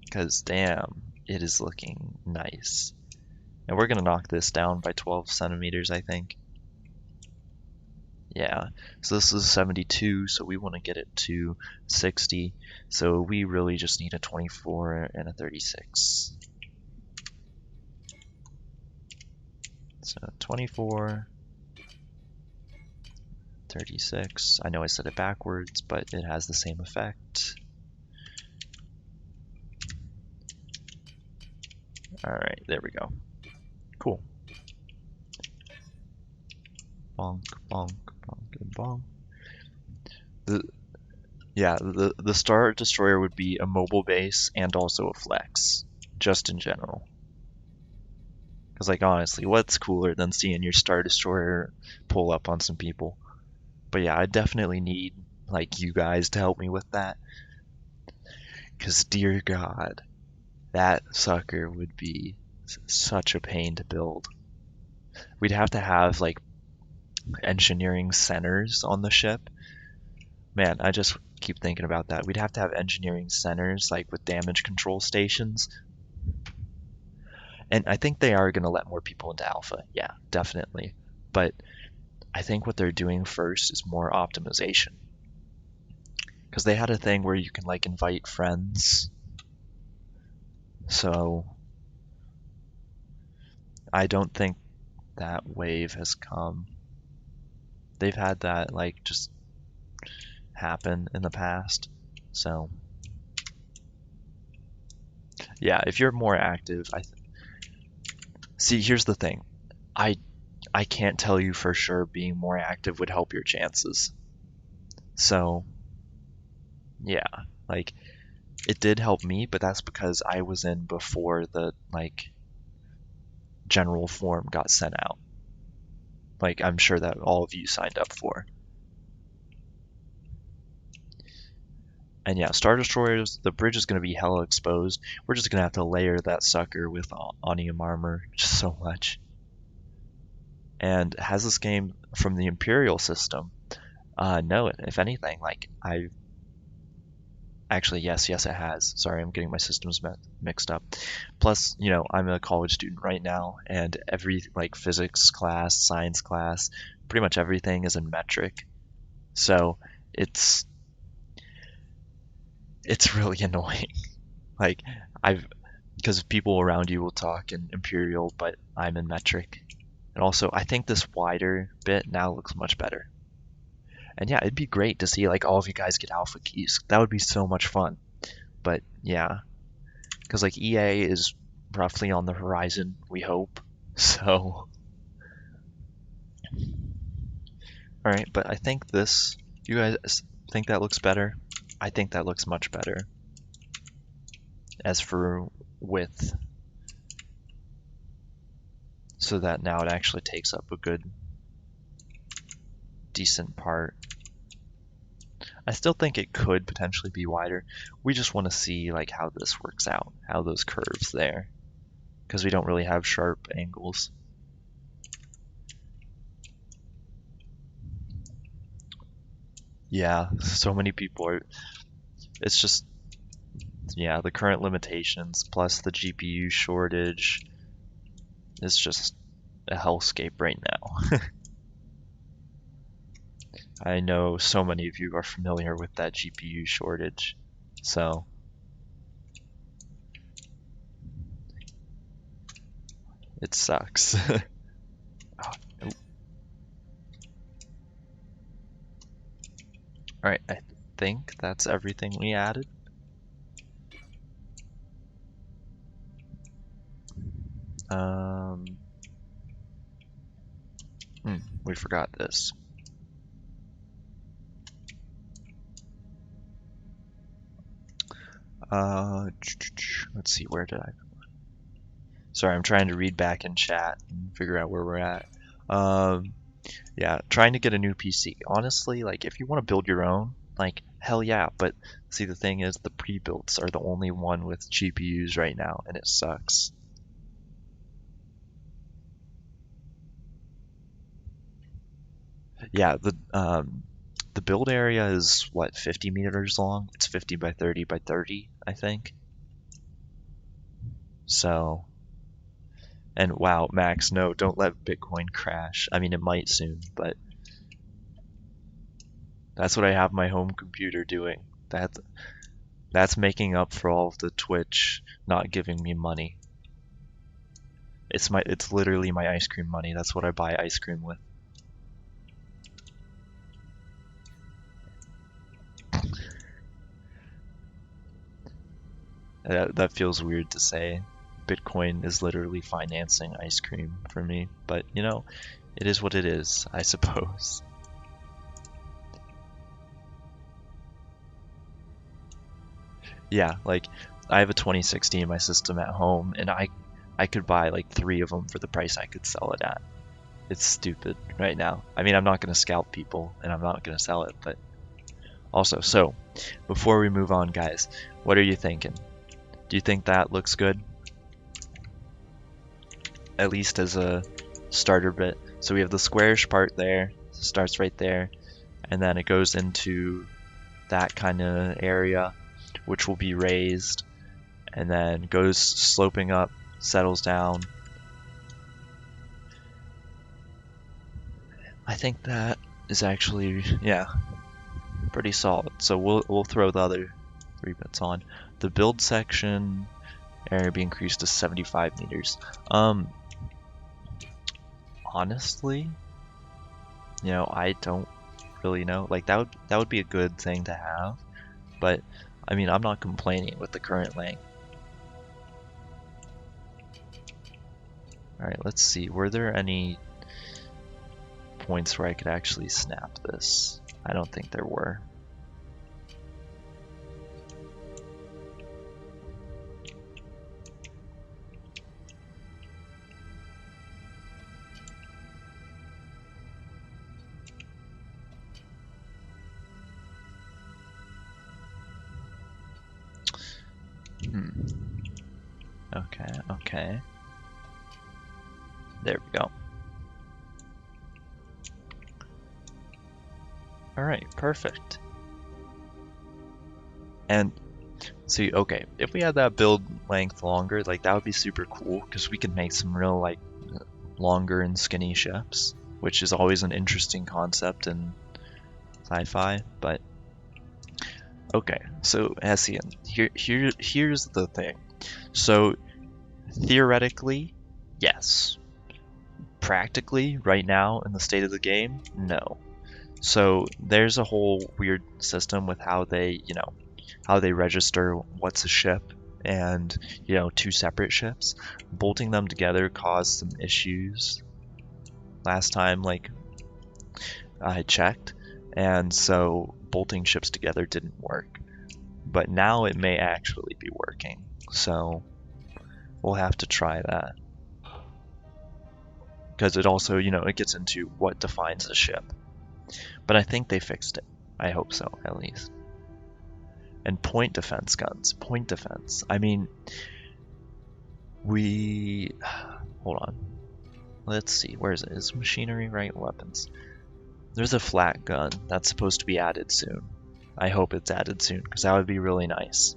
Because damn, it is looking nice. And we're gonna knock this down by 12 centimeters, I think. Yeah, so this is 72, so we want to get it to 60. So we really just need a 24 and a 36. So 24, 36. I know I said it backwards, but it has the same effect. Alright, there we go. Cool. Bonk, bonk, bonk, and bonk. Yeah, the Star Destroyer would be a mobile base and also a flex, just in general. Because, like, honestly, what's cooler than seeing your Star Destroyer pull up on some people? But yeah, I definitely need, like, you guys to help me with that. Because, dear God, that sucker would be such a pain to build. We'd have to have, like, engineering centers on the ship. Man, I just keep thinking about that. We'd have to have engineering centers, like, with damage control stations. And I think they are going to let more people into alpha. Yeah, definitely. But I think what they're doing first is more optimization. Because they had a thing where you can like invite friends. So I don't think that wave has come. They've had that like just happen in the past. So yeah, if you're more active, see, here's the thing. I I can't tell you for sure being more active would help your chances. So yeah, like it did help me, but that's because I was in before the like general form got sent out. Like I'm sure that all of you signed up for. And yeah, Star Destroyers, the bridge is going to be hella exposed. We're just going to have to layer that sucker with onium armor just so much. And has this game from the Imperial system? No, if anything, like I actually, yes, it has. Sorry, I'm getting my systems mixed up. Plus, you know, I'm a college student right now, and every like physics class, science class, pretty much everything is in metric. So it's it's really annoying. Like I've because people around you will talk in Imperial, but I'm in metric. And also, I think this wider bit now looks much better. And yeah, it'd be great to see like all of you guys get alpha keys. That would be so much fun. But yeah, because like EA is roughly on the horizon, we hope. So, all right, but I think this, you guys think that looks better? I think that looks much better. As for width, so that now it actually takes up a good, decent part. I still think it could potentially be wider. We just want to see like how this works out, how those curves there, because we don't really have sharp angles. Yeah, so many people are, it's just, yeah, the current limitations plus the GPU shortage is just a hellscape right now. I know so many of you are familiar with that GPU shortage, so it sucks. Alright, I think that's everything we added. Um, we forgot this. Let's see, where did I? Sorry, I'm trying to read back in chat and figure out where we're at. Um, yeah, trying to get a new PC. Honestly, like if you want to build your own, like hell yeah. But see, the thing is, the pre-builts are the only one with GPUs right now, and it sucks. Yeah, the build area is what 50 meters long. It's 50 by 30 by 30, I think. So, and wow, Max, no, don't let Bitcoin crash. I mean, it might soon, but that's what I have my home computer doing. That's making up for all of the Twitch not giving me money. It's literally my ice cream money. That's what I buy ice cream with. That feels weird to say. Bitcoin is literally financing ice cream for me, but you know, it is what it is, I suppose. Yeah, like I have a 2060 in my system at home, and I could buy like 3 of them for the price I could sell it at. It's stupid right now. I mean, I'm not going to scalp people, and I'm not going to sell it, but also, so before we move on, guys, what are you thinking? Do you think that looks good? At least as a starter bit. So we have the squarish part there, starts right there, and then it goes into that kind of area, which will be raised, and then goes sloping up, settles down. I think that is actually, yeah, pretty solid. So we'll throw the other 3 bits on. The build section area be increased to 75 meters. Honestly, I don't really know. Like that would be a good thing to have, but I mean, I'm not complaining with the current length. All right, let's see. Were there any points where I could actually snap this? I don't think there were. Okay. There we go. Alright, perfect. And see, okay, if we had that build length longer, like that would be super cool, because we could make some real like longer and skinny ships, which is always an interesting concept in sci-fi, but okay, so Hessian, here's the thing. So theoretically, yes. Practically, right now in the state of the game, no. So there's a whole weird system with how they register what's a ship and, 2 separate ships. Bolting them together caused some issues last time, like I checked, and so bolting ships together didn't work. But now it may actually be working, so we'll have to try that. Because it also, it gets into what defines a ship. But I think they fixed it. I hope so, at least. And point defense guns. Point defense. I mean, hold on. Let's see. Where is it? Is machinery right? Weapons. There's a flat gun that's supposed to be added soon. I hope it's added soon, because that would be really nice.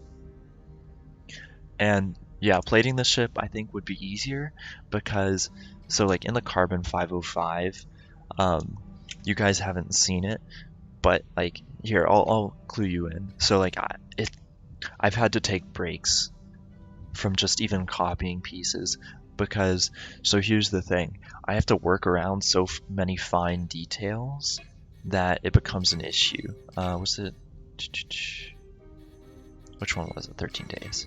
And yeah, plating the ship I think would be easier, because so like in the Carbon 505, you guys haven't seen it, but like here I'll clue you in. So like I've had to take breaks from just even copying pieces, because so here's the thing, I have to work around so many fine details that it becomes an issue. Was it, which one was it? 13 days.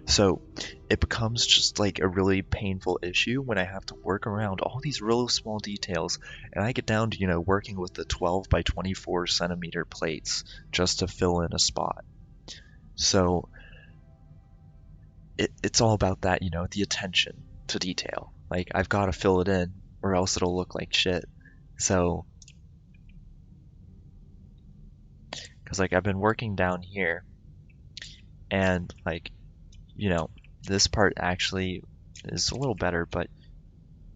So it becomes just like a really painful issue when I have to work around all these really small details, and I get down to, working with the 12 by 24 centimeter plates just to fill in a spot. So it's all about that, the attention to detail. Like I've got to fill it in or else it'll look like shit. So, because like I've been working down here, and like, this part actually is a little better, but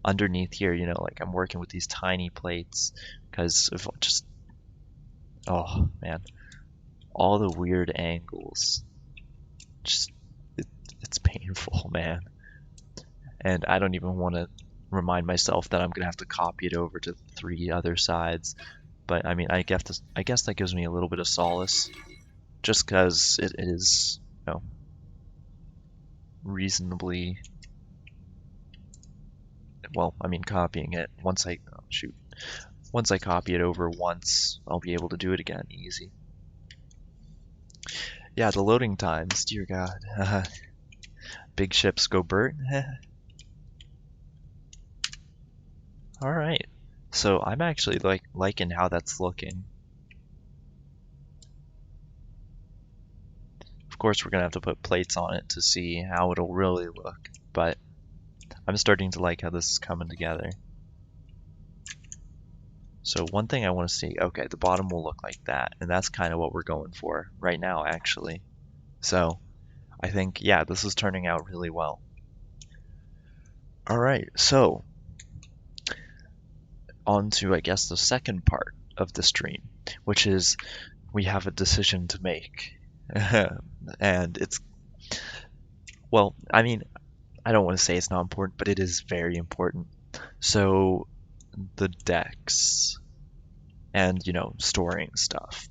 underneath here, like I'm working with these tiny plates because of just, oh man, all the weird angles. Just, it's painful, man. And I don't even want to remind myself that I'm gonna have to copy it over to 3 other sides. But I mean, I guess that gives me a little bit of solace, just because it is, reasonably, well, I mean, copying it once once I copy it over once, I'll be able to do it again easy. Yeah, the loading times, dear God. Big ships go Bert. All right. So I'm actually liking how that's looking. Of course, we're gonna have to put plates on it to see how it'll really look, but I'm starting to like how this is coming together. So one thing I want to see, okay, the bottom will look like that, and that's kind of what we're going for right now, actually. So I think, yeah, this is turning out really well. All right, so on to, I guess, the second part of the stream, which is we have a decision to make. And it's, well, I mean, I don't want to say it's not important, but it is very important. So the decks and, storing stuff.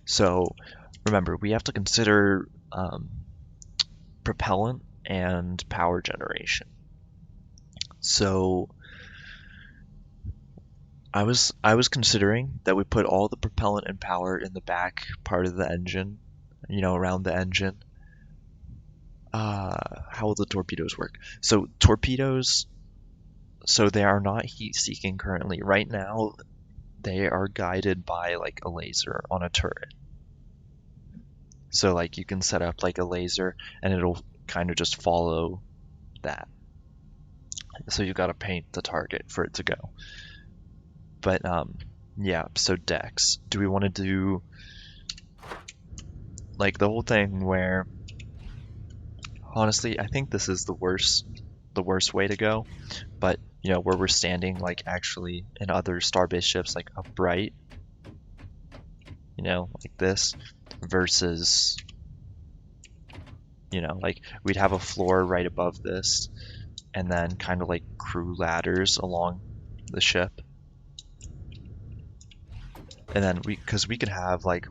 So remember, we have to consider propellant and power generation. So I was considering that we put all the propellant and power in the back part of the engine, around the engine. How will the torpedoes work? So torpedoes, so they are not heat seeking currently. Right now, they are guided by like a laser on a turret. So like you can set up like a laser and it'll kind of just follow that. So you got to paint the target for it to go. But yeah, so decks. Do we want to do like the whole thing where honestly, I think this is the worst way to go, but where we're standing like actually in other Starbase ships like upright, like this versus like we'd have a floor right above this and then kind of like crew ladders along the ship. And then because we could have like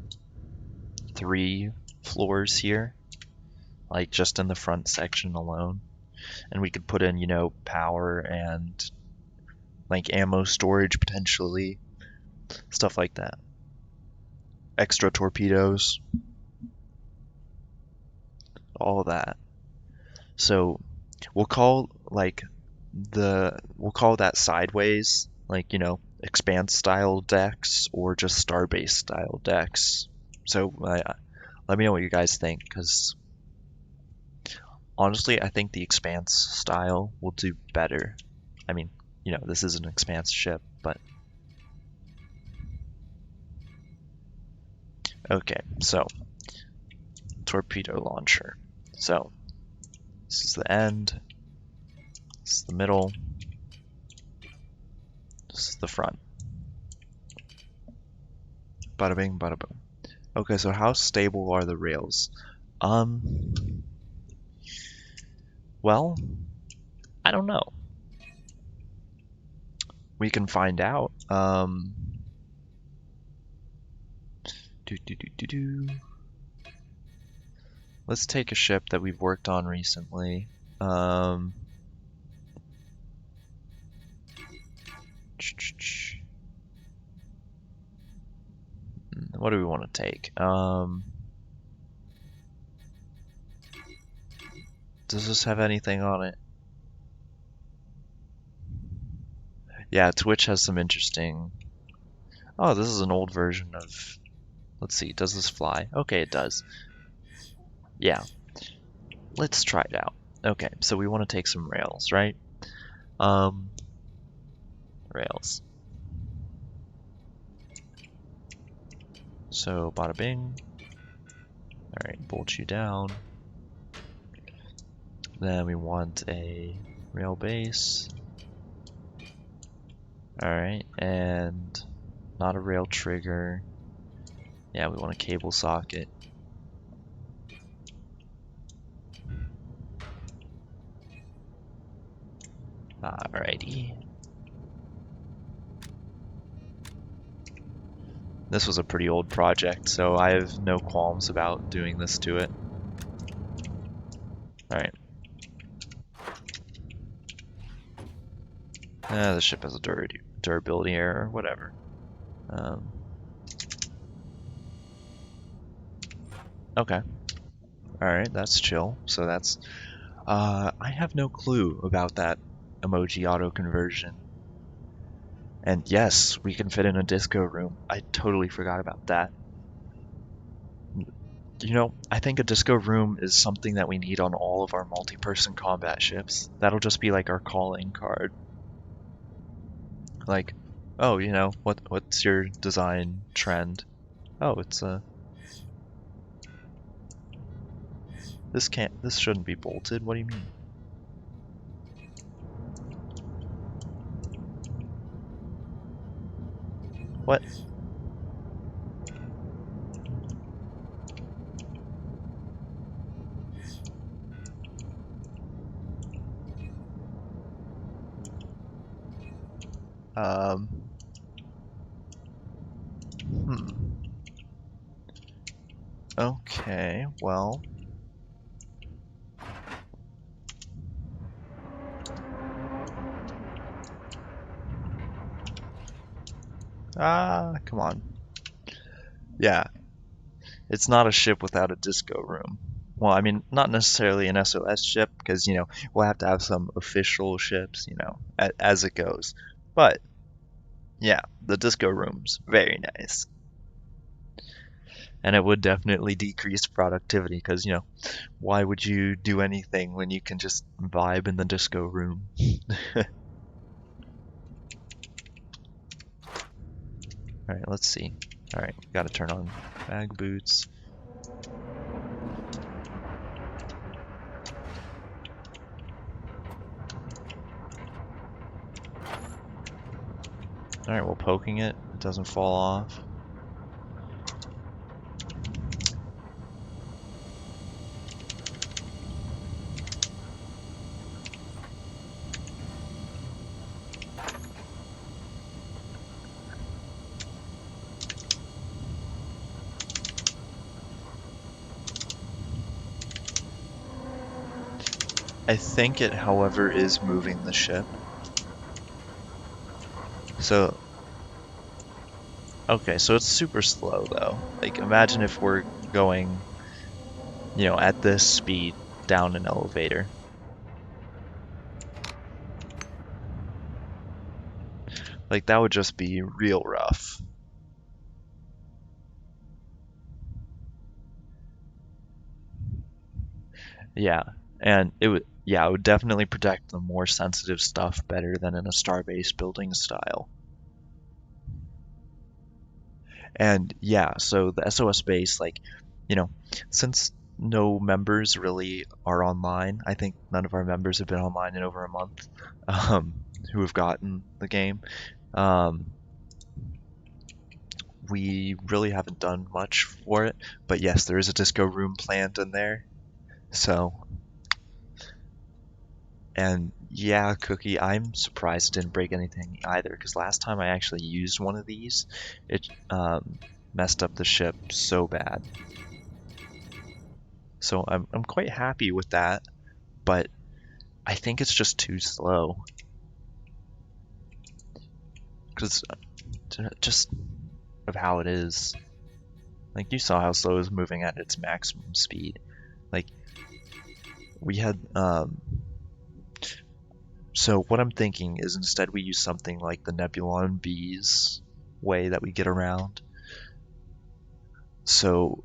3 floors here, like just in the front section alone. And we could put in, power and like ammo storage potentially, stuff like that. Extra torpedoes, all of that. So we'll call that sideways, like, Expanse style decks or just Starbase style decks. So let me know what you guys think, because honestly, I think the Expanse style will do better. I mean, this is an Expanse ship, but okay, so Torpedo Launcher. So this is the end, this is the middle, this is the front. Bada bing, bada boom. Okay, so how stable are the rails? Well, I don't know. We can find out. Let's take a ship that we've worked on recently. What do we want to take? Does this have anything on it? Yeah, Twitch has some interesting... Oh, this is an old version of... Let's see, does this fly? Okay, it does. Yeah. Let's try it out. Okay, so we want to take some rails, right? Rails. So, bada bing. Alright, bolt you down. Then we want a rail base. Alright, and not a rail trigger. Yeah, we want a cable socket. Alrighty. This was a pretty old project, so I have no qualms about doing this to it. Alright. The ship has a durability error, whatever. Okay. Alright, that's chill. So that's... I have no clue about that emoji auto conversion. And yes, we can fit in a disco room. I totally forgot about that. You know, I think a disco room is something that we need on all of our multi-person combat ships. That'll just be like our calling card. Like, oh, you know, what's your design trend? Oh, it's a this shouldn't be bolted. What do you mean? What? Um, hmm. Okay, well. Ah, come on. Yeah, it's not a ship without a disco room. Well, I mean, not necessarily an SOS ship, because, you know, we'll have to have some official ships, you know, as it goes. But, yeah, the disco room's very nice. And it would definitely decrease productivity, because, you know, why would you do anything when you can just vibe in the disco room? Alright, let's see. Alright, gotta turn on mag boots. Alright, well, poking it doesn't fall off. I think it, however, is moving the ship. So, okay, so it's super slow though. Like, imagine if we're going, you know, at this speed down an elevator. Like, that would just be real rough. Yeah, and it would definitely protect the more sensitive stuff better than in a Starbase building style. And yeah, so the SOS base, like, you know, since no members really are online, I think none of our members have been online in over a month, um, who have gotten the game. Um, we really haven't done much for it, but yes, there is a disco room planned in there. So, and yeah, Cookie, I'm surprised it didn't break anything either, because last time I actually used one of these, it messed up the ship so bad. So I'm quite happy with that, but I think it's just too slow. Because just of how it is. Like, you saw how slow it was moving at its maximum speed. Like, we had, so what I'm thinking is instead we use something like the Nebulon B's way that we get around. So,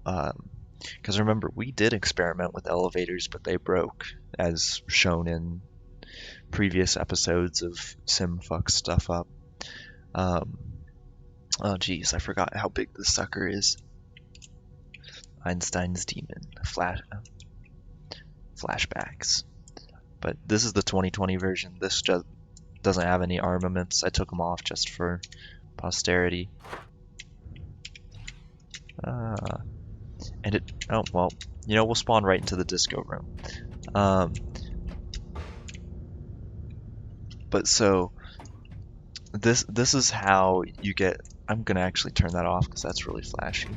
because remember, we did experiment with elevators, but they broke, as shown in previous episodes of Sim Fuck Stuff Up. Um, oh geez, I forgot how big this sucker is. Einstein's Demon. Flashbacks. But this is the 2020 version. This just doesn't have any armaments. I took them off just for posterity. And it, oh, well, you know, we'll spawn right into the disco room. But so, this is how you get, I'm gonna actually turn that off because that's really flashy.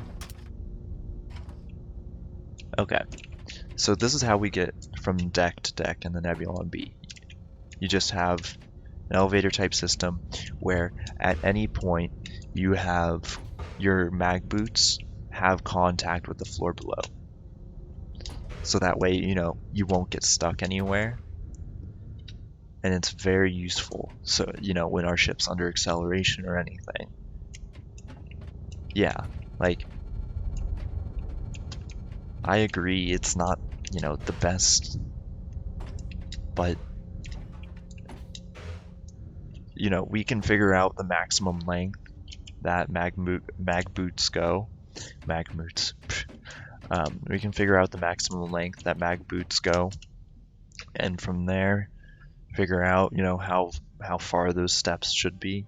Okay, so this is how we get from deck to deck in the Nebulon B. You just have an elevator type system where at any point you have your mag boots have contact with the floor below. So that way, you know, you won't get stuck anywhere. And it's very useful. So, you know, when our ship's under acceleration or anything. Yeah, like, I agree, it's not, you know, the best, but, you know, we can figure out the maximum length that mag boots go. Mag boots. We can figure out the maximum length that mag boots go, and from there, figure out, you know, how far those steps should be.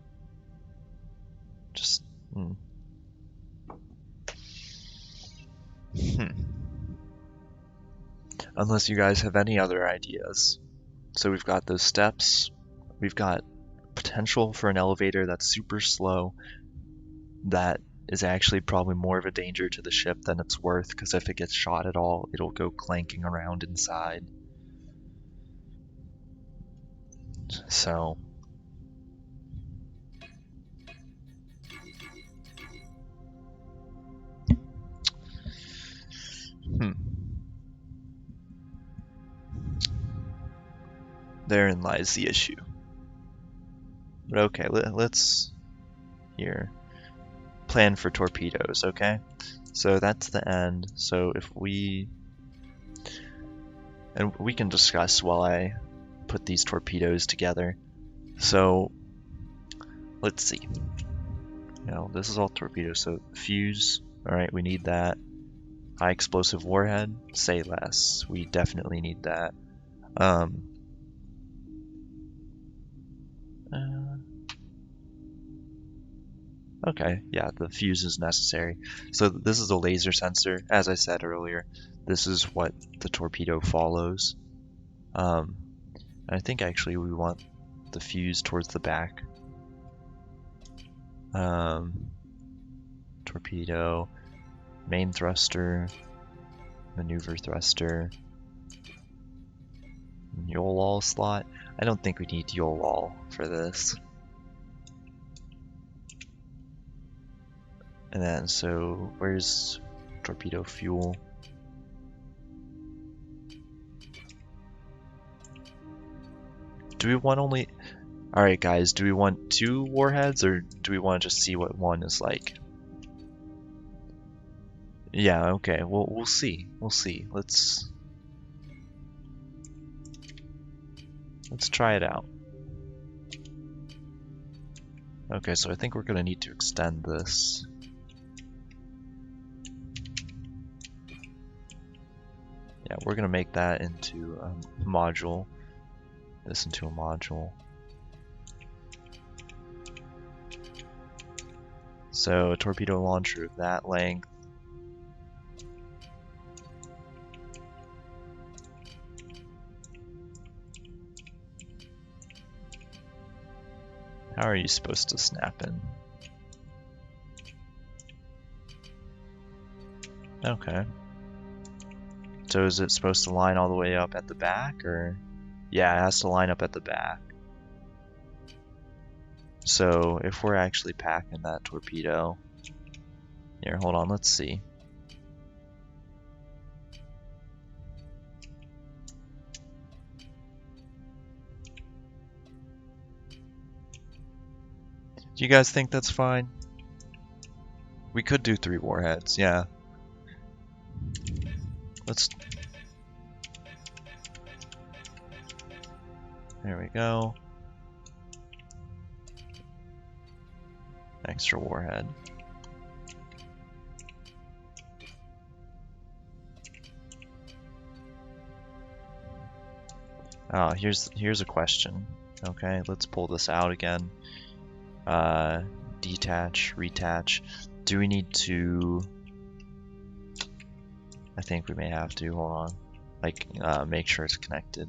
Just. Unless you guys have any other ideas. So we've got those steps, we've got potential for an elevator that's super slow, that is actually probably more of a danger to the ship than it's worth, because if it gets shot at all, it'll go clanking around inside. So, therein lies the issue. But okay, let's here plan for torpedoes, okay? So that's the end. So if we can discuss while I put these torpedoes together. So let's see. You know, this is all torpedoes. So fuse, all right, we need that. High explosive warhead, say less. We definitely need that. Okay, yeah, the fuse is necessary. So this is a laser sensor. As I said earlier, this is what the torpedo follows. I think actually we want the fuse towards the back. Torpedo, main thruster, maneuver thruster, YOLOL slot. I don't think we need YOLOL for this. And then, so where's torpedo fuel? Do we want only... Alright guys, do we want 2 warheads, or do we want to just see what one is like? Yeah, okay, well, we'll see. We'll see. Let's try it out. Okay, so I think we're gonna need to extend this. Yeah, we're gonna make that into a module. This into a module. So a torpedo launcher of that length. How are you supposed to snap in? Okay. So is it supposed to line all the way up at the back, or? Yeah, it has to line up at the back. So if we're actually packing that torpedo, here, hold on, let's see. Do you guys think that's fine? We could do 3 warheads, yeah. Let's... There we go. Extra warhead. Here's a question. Okay, let's pull this out again. Detach, retach. Do we need to... I think we may have to, hold on. Like, make sure it's connected.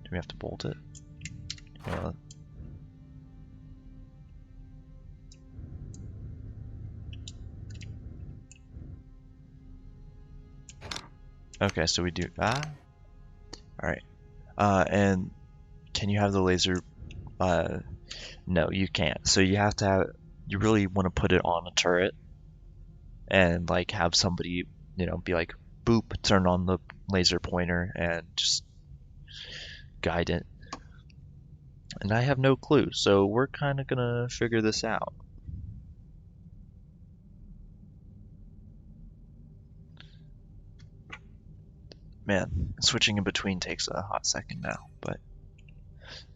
Do we have to bolt it? Yeah. Okay, so we do... Alright. And can you have the laser... No, you can't. So you have to have... You really want to put it on a turret and like have somebody, you know, be like, boop, turn on the laser pointer and just guide it. And I have no clue, so we're kind of gonna figure this out. Man, switching in between takes a hot second now, but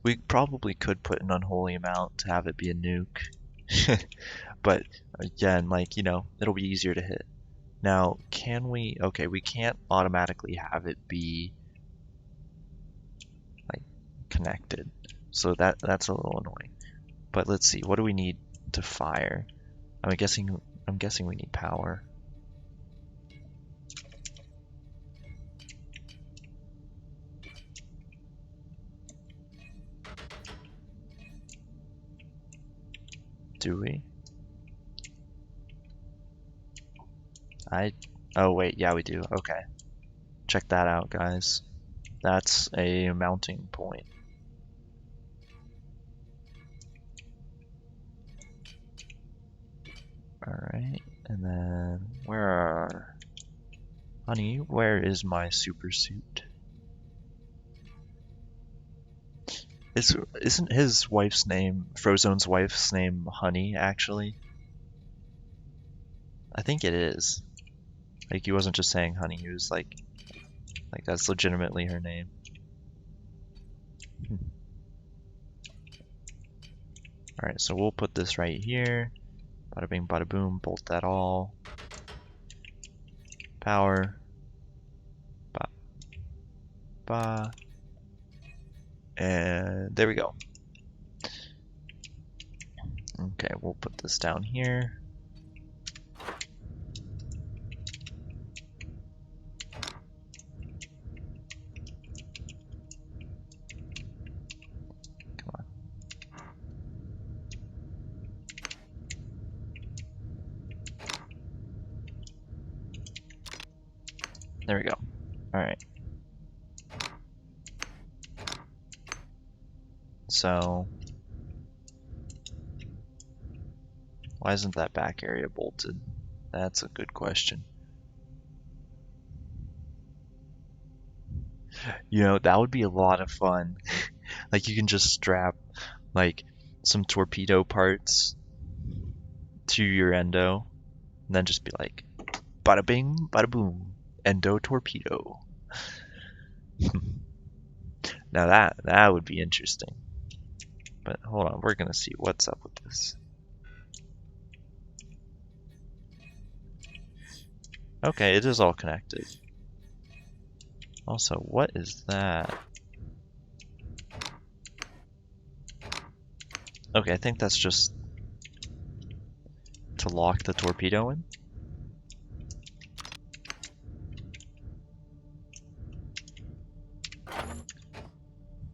we probably could put an unholy amount to have it be a nuke. But again, like, you know, it'll be easier to hit. Now, can we... Okay, we can't automatically have it be like connected. So that's a little annoying. But let's see, what do we need to fire? I'm guessing we need power. Do we? Oh wait, yeah we do. Okay. Check that out, guys. That's a mounting point. Alright, and then Honey, where is my super suit? Isn't his wife's name, Frozone's wife's name, Honey, actually? I think it is. Like, he wasn't just saying honey, he was like that's legitimately her name. Alright, so we'll put this right here. Bada bing, bada boom, bolt that all. Power. Ba. Ba. And there we go. Okay, we'll put this down here. Come on. There we go. Alright. So, why isn't that back area bolted? That's a good question. You know, that would be a lot of fun. Like, you can just strap, like, some torpedo parts to your endo, and then just be like, bada bing, bada boom, endo torpedo. Now that would be interesting. But hold on, we're gonna see what's up with this. Okay, it is all connected. Also, what is that? Okay, I think that's just to lock the torpedo in.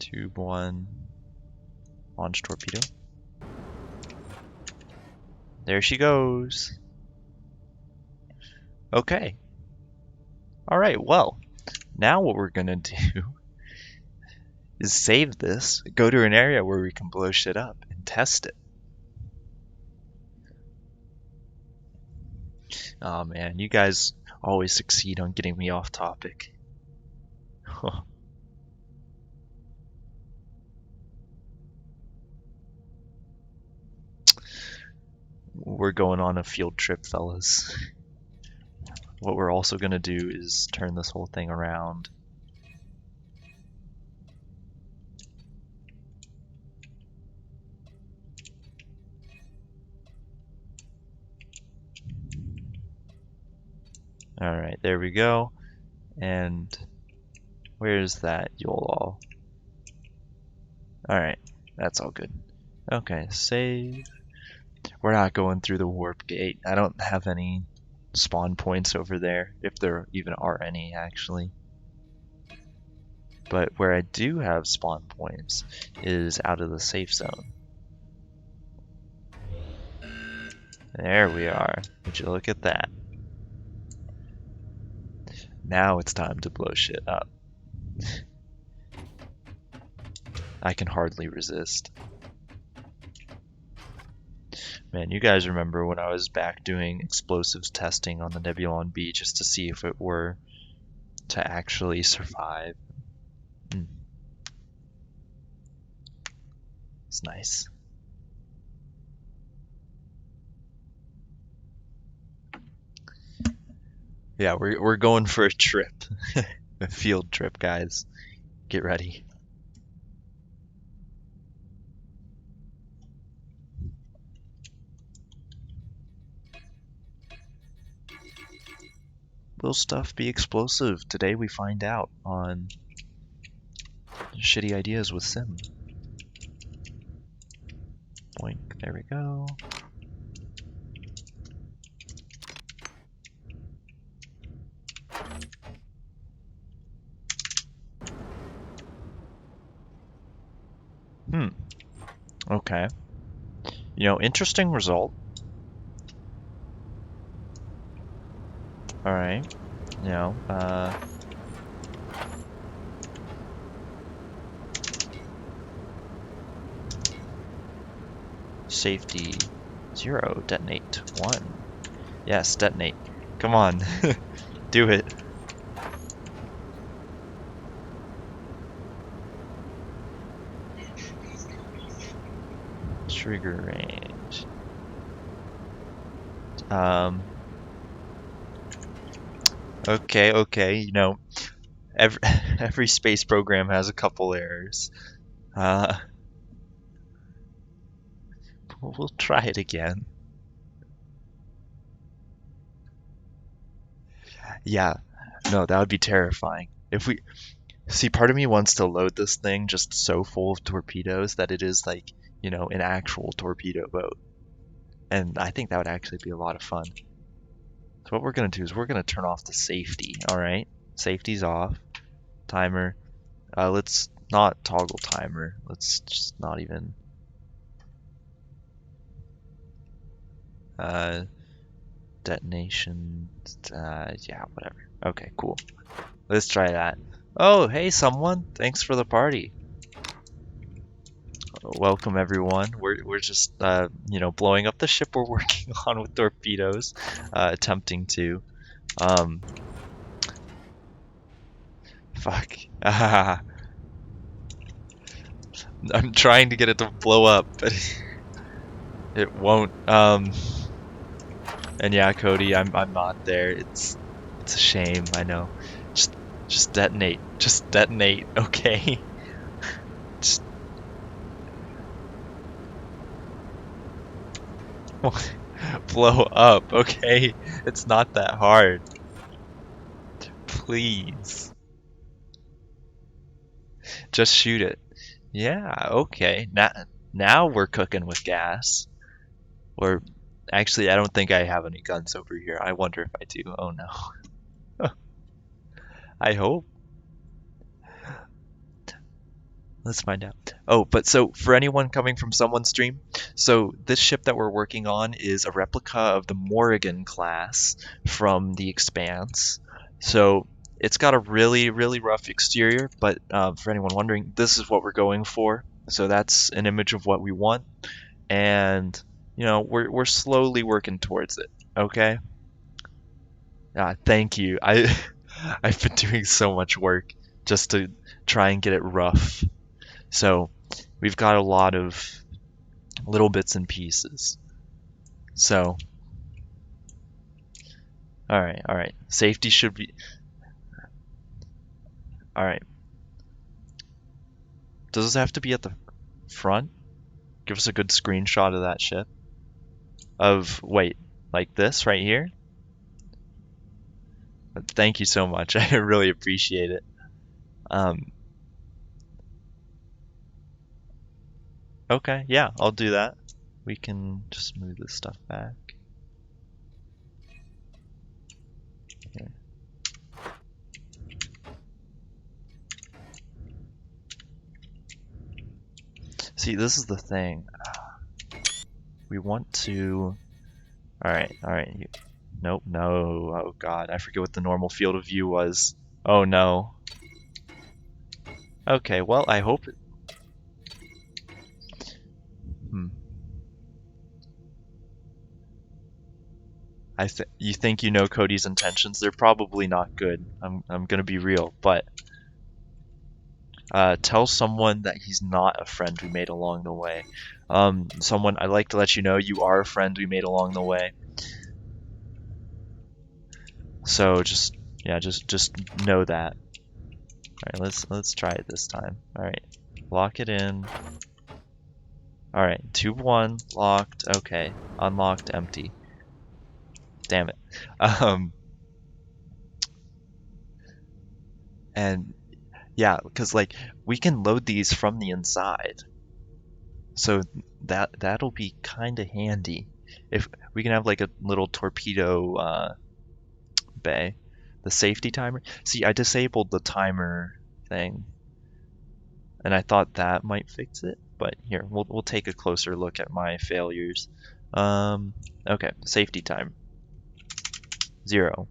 Tube 1, launch torpedo. There she goes. Okay. Alright, well, now what we're gonna do is save this, go to an area where we can blow shit up, and test it. Oh man, you guys always succeed on getting me off topic. We're going on a field trip, fellas. What we're also gonna do is turn this whole thing around. Alright, there we go. And where's that YOLO? Alright, that's all good. Okay, save. We're not going through the warp gate. I don't have any spawn points over there, if there even are any, actually. But where I do have spawn points is out of the safe zone. There we are. Would you look at that? Now it's time to blow shit up. I can hardly resist. Man, you guys remember when I was back doing explosives testing on the Nebulon B just to see if it were to actually survive? It's nice. Yeah, we're going for a trip. A field trip, guys. Get ready. Will stuff be explosive? Today we find out on Shitty Ideas with Sim. Boink, there we go. Okay. Interesting result. Alright. Safety 0, detonate 1. Yes, detonate. Come on. Do it. Trigger range. Okay. Every every space program has a couple errors. We'll try it again. Yeah, no, that would be terrifying. If we see, part of me wants to load this thing just so full of torpedoes that it is like, an actual torpedo boat. And I think that would actually be a lot of fun. So what we're gonna do is we're gonna turn off the safety, alright? Safety's off. Timer. Let's not toggle timer. Let's just not even detonation. Yeah, whatever. Okay, cool. Let's try that. Oh, hey someone. Thanks for the party. Welcome everyone. We're just blowing up the ship we're working on with torpedoes, attempting to fuck. I'm trying to get it to blow up, but it won't. And yeah, Cody, I'm not there. It's a shame, I know. Just detonate. Just detonate, okay? Just blow up, okay? It's not that hard. Please. Just shoot it. Yeah, okay. Now we're cooking with gas. Or actually, I don't think I have any guns over here. I wonder if I do. Oh no. I hope. Let's find out. Oh, but so for anyone coming from someone's stream, so this ship that we're working on is a replica of the Morrigan class from The Expanse. So it's got a really, really rough exterior, but for anyone wondering, this is what we're going for. So that's an image of what we want, and we're slowly working towards it. Okay. Thank you. I've been doing so much work just to try and get it rough. So we've got a lot of little bits and pieces. So, all right. Safety should be, all right. Does this have to be at the front? Give us a good screenshot of that ship. Wait, like this right here? Thank you so much. I really appreciate it. Okay, yeah, I'll do that. We can just move this stuff back. Okay. See, this is the thing. We want to... Alright. Nope, no. Oh god, I forget what the normal field of view was. Oh no. Okay, well, I hope... You think you know Cody's intentions? They're probably not good. I'm gonna be real, but... tell someone that he's not a friend we made along the way. Someone, I'd like to let you know you are a friend we made along the way. So just know that. Alright, let's try it this time. Alright. Lock it in. Alright, tube 1 locked. Okay. Unlocked, empty. Damn it. And yeah, because like we can load these from the inside. So that'll be kind of handy. If we can have like a little torpedo bay. The safety timer. See, I disabled the timer thing, and I thought that might fix it. But here, we'll take a closer look at my failures. Okay, safety time 0.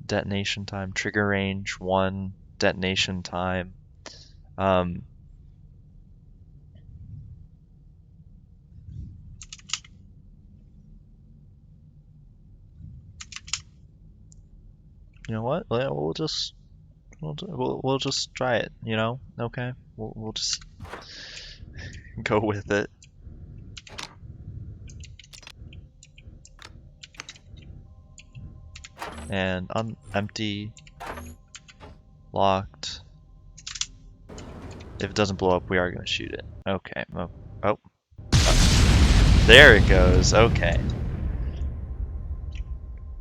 Detonation time, trigger range 1. Detonation time. You know what? We'll just we'll just try it. You know? Okay. We'll just go with it. And empty, locked. If it doesn't blow up, we are gonna shoot it. Okay. Oh. There it goes. Okay.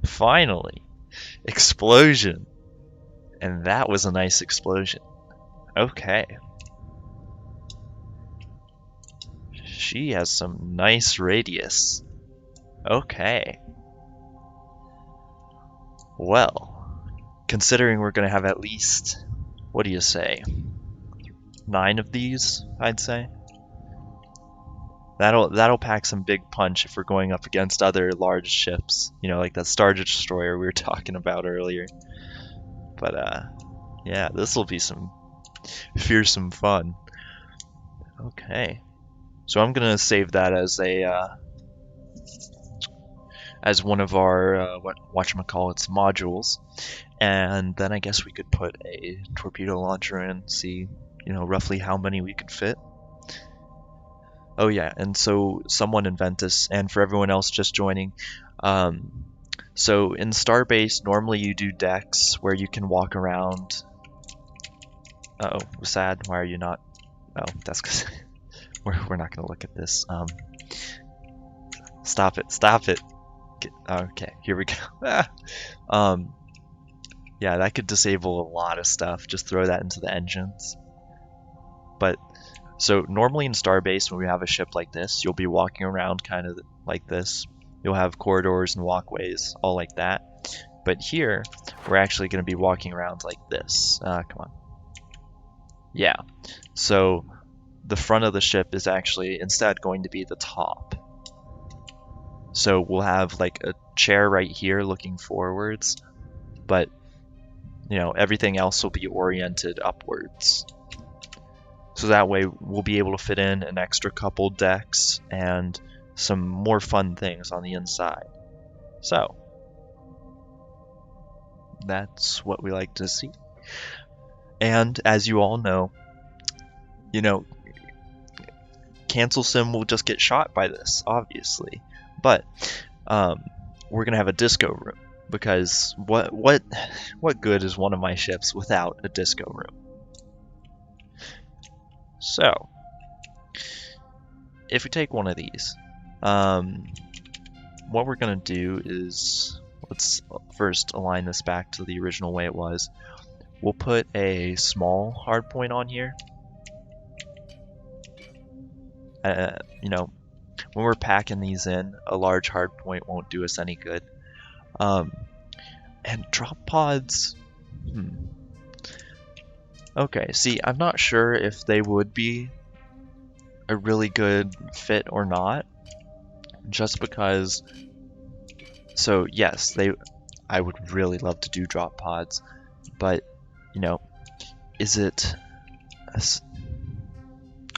Finally. Explosion. And that was a nice explosion. Okay. She has some nice radius. Okay. Well, considering we're gonna have at least, what do you say, 9 of these, I'd say. That'll pack some big punch if we're going up against other large ships, you know, like that Star Destroyer we were talking about earlier. But yeah, this will be some fearsome fun. Okay, so I'm gonna save that as one of our whatchamacallits modules, and then I guess we could put a torpedo launcher in, see, you know, roughly how many we could fit. Oh yeah, and so someone in Ventus, and for everyone else just joining, so in Starbase, normally you do decks where you can walk around. Uh-oh, sad, why are you not? Oh, that's because we're not going to look at this. Stop it. Okay, here we go. Yeah, that could disable a lot of stuff. Just throw that into the engines. But so normally in Starbase, when we have a ship like this, you'll be walking around kind of like this. You'll have corridors and walkways, all like that. But here, we're actually going to be walking around like this. Come on. Yeah. So the front of the ship is actually instead going to be the top. So we'll have like a chair right here looking forwards, but you know, everything else will be oriented upwards. So that way we'll be able to fit in an extra couple decks and some more fun things on the inside. So that's what we like to see. And as you all know, you know, Cancel Sim will just get shot by this, obviously. But we're gonna have a disco room, because what good is one of my ships without a disco room? So if we take one of these, what we're gonna do is, let's first align this back to the original way it was. We'll put a small hardpoint on here. You know, when we're packing these in, a large hardpoint won't do us any good. And drop pods. Okay, see, I'm not sure if they would be a really good fit or not, just because. So yes, I would really love to do drop pods, but you know, is it?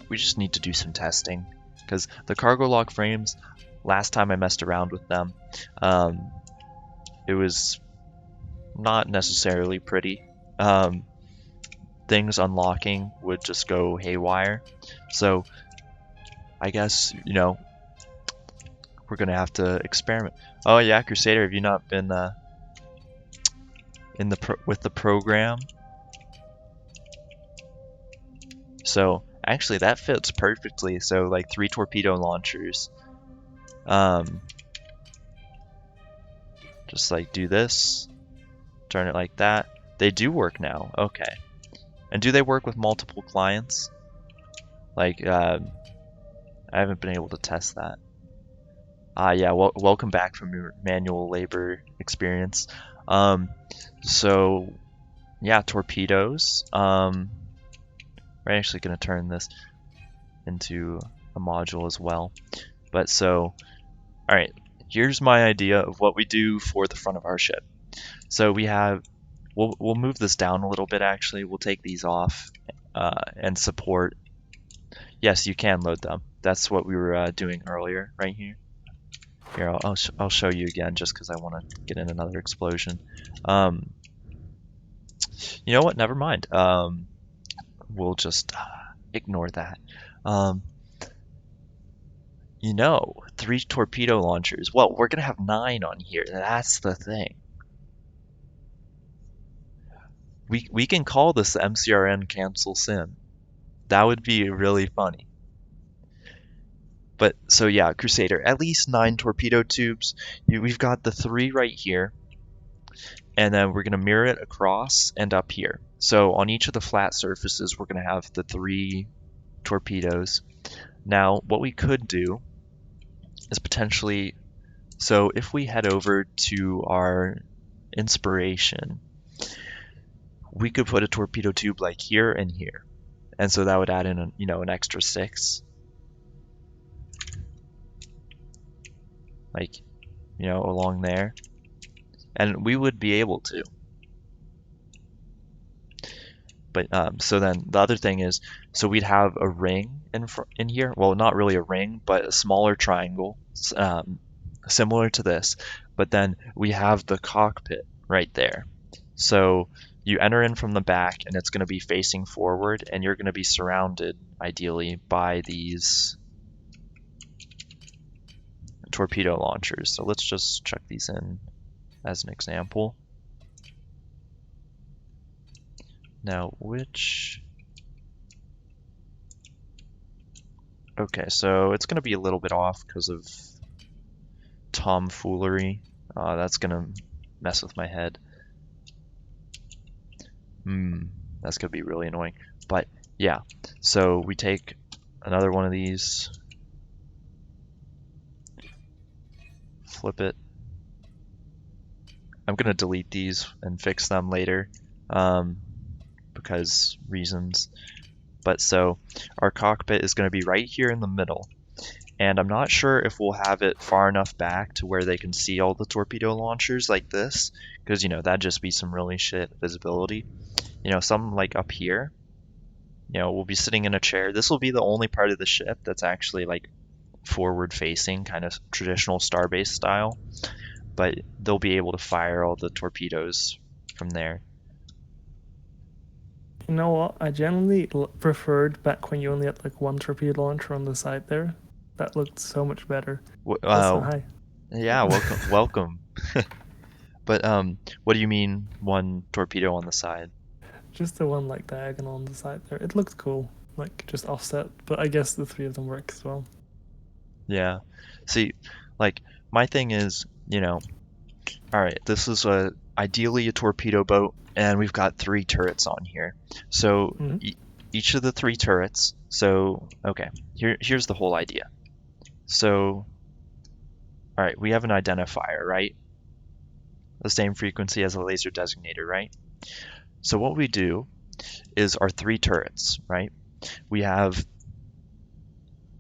We just need to do some testing, because the cargo lock frames, last time I messed around with them, it was not necessarily pretty. Things unlocking would just go haywire. So I guess, you know, we're gonna have to experiment. Oh yeah, Crusader, have you not been with the program? So actually that fits perfectly. So like 3 torpedo launchers. Just like do this, turn it like that. They do work now. Okay. And do they work with multiple clients? Like, I haven't been able to test that. Yeah, welcome back from your manual labor experience. So, yeah, torpedoes. We're actually going to turn this into a module as well. But so, alright, here's my idea of what we do for the front of our ship. So we have, we'll move this down a little bit actually. We'll take these off and support. Yes, you can load them. That's what we were doing earlier right here. Here, I'll show you again just because I want to get in another explosion. You know what? Never mind. We'll just ignore that. You know, 3 torpedo launchers. Well, we're gonna have 9 on here. That's the thing. We can call this the MCRN cancel sim. That would be really funny. But so yeah, Crusader, at least 9 torpedo tubes. We've got the 3 right here, and then we're gonna mirror it across and up here. So on each of the flat surfaces, we're gonna have the 3 torpedoes. Now, what we could do is potentially, so if we head over to our inspiration, we could put a torpedo tube like here and here, and so that would add in an extra 6, like along there, and we would be able to. But so then the other thing is, so we'd have a ring in here. Well, not really a ring, but a smaller triangle, similar to this. But then we have the cockpit right there. So you enter in from the back, and it's going to be facing forward, and you're going to be surrounded, ideally, by these torpedo launchers. So let's just chuck these in as an example. Now, okay, so it's going to be a little bit off because of tomfoolery. That's going to mess with my head. That's going to be really annoying. But yeah, so we take another one of these, flip it. I'm going to delete these and fix them later because reasons. But so our cockpit is going to be right here in the middle. And I'm not sure if we'll have it far enough back to where they can see all the torpedo launchers like this, because that'd just be some really shit visibility. Some like up here, we'll be sitting in a chair. This will be the only part of the ship that's actually like forward facing, kind of traditional Starbase style, but they'll be able to fire all the torpedoes from there. You know what? I generally preferred back when you only had like one torpedo launcher on the side there. That looked so much better. Hi. Yeah, welcome. But what do you mean one torpedo on the side? Just the one like diagonal on the side there. It looked cool, like just offset. But I guess the 3 of them work as well. Yeah. See, like my thing is, all right, this is ideally a torpedo boat, and we've got 3 turrets on here. So each of the 3 turrets. So okay, here's the whole idea. So, all right, we have an identifier, right? The same frequency as a laser designator, right? So what we do is our 3 turrets, right? We have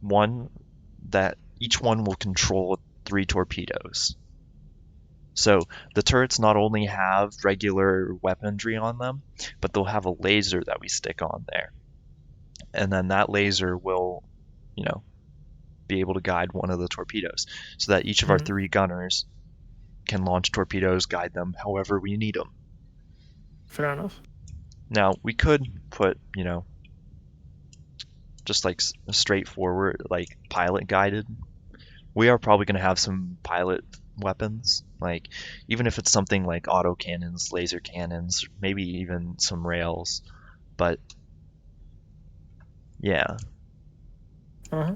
one that each one will control 3 torpedoes. So the turrets not only have regular weaponry on them, but they'll have a laser that we stick on there. And then that laser will, be able to guide one of the torpedoes, so that each of our 3 gunners can launch torpedoes, guide them however we need them. Fair enough. Now, we could put, just like a straightforward, like pilot guided. We are probably going to have some pilot weapons, like even if it's something like auto cannons, laser cannons, maybe even some rails. But Yeah. Uh-huh.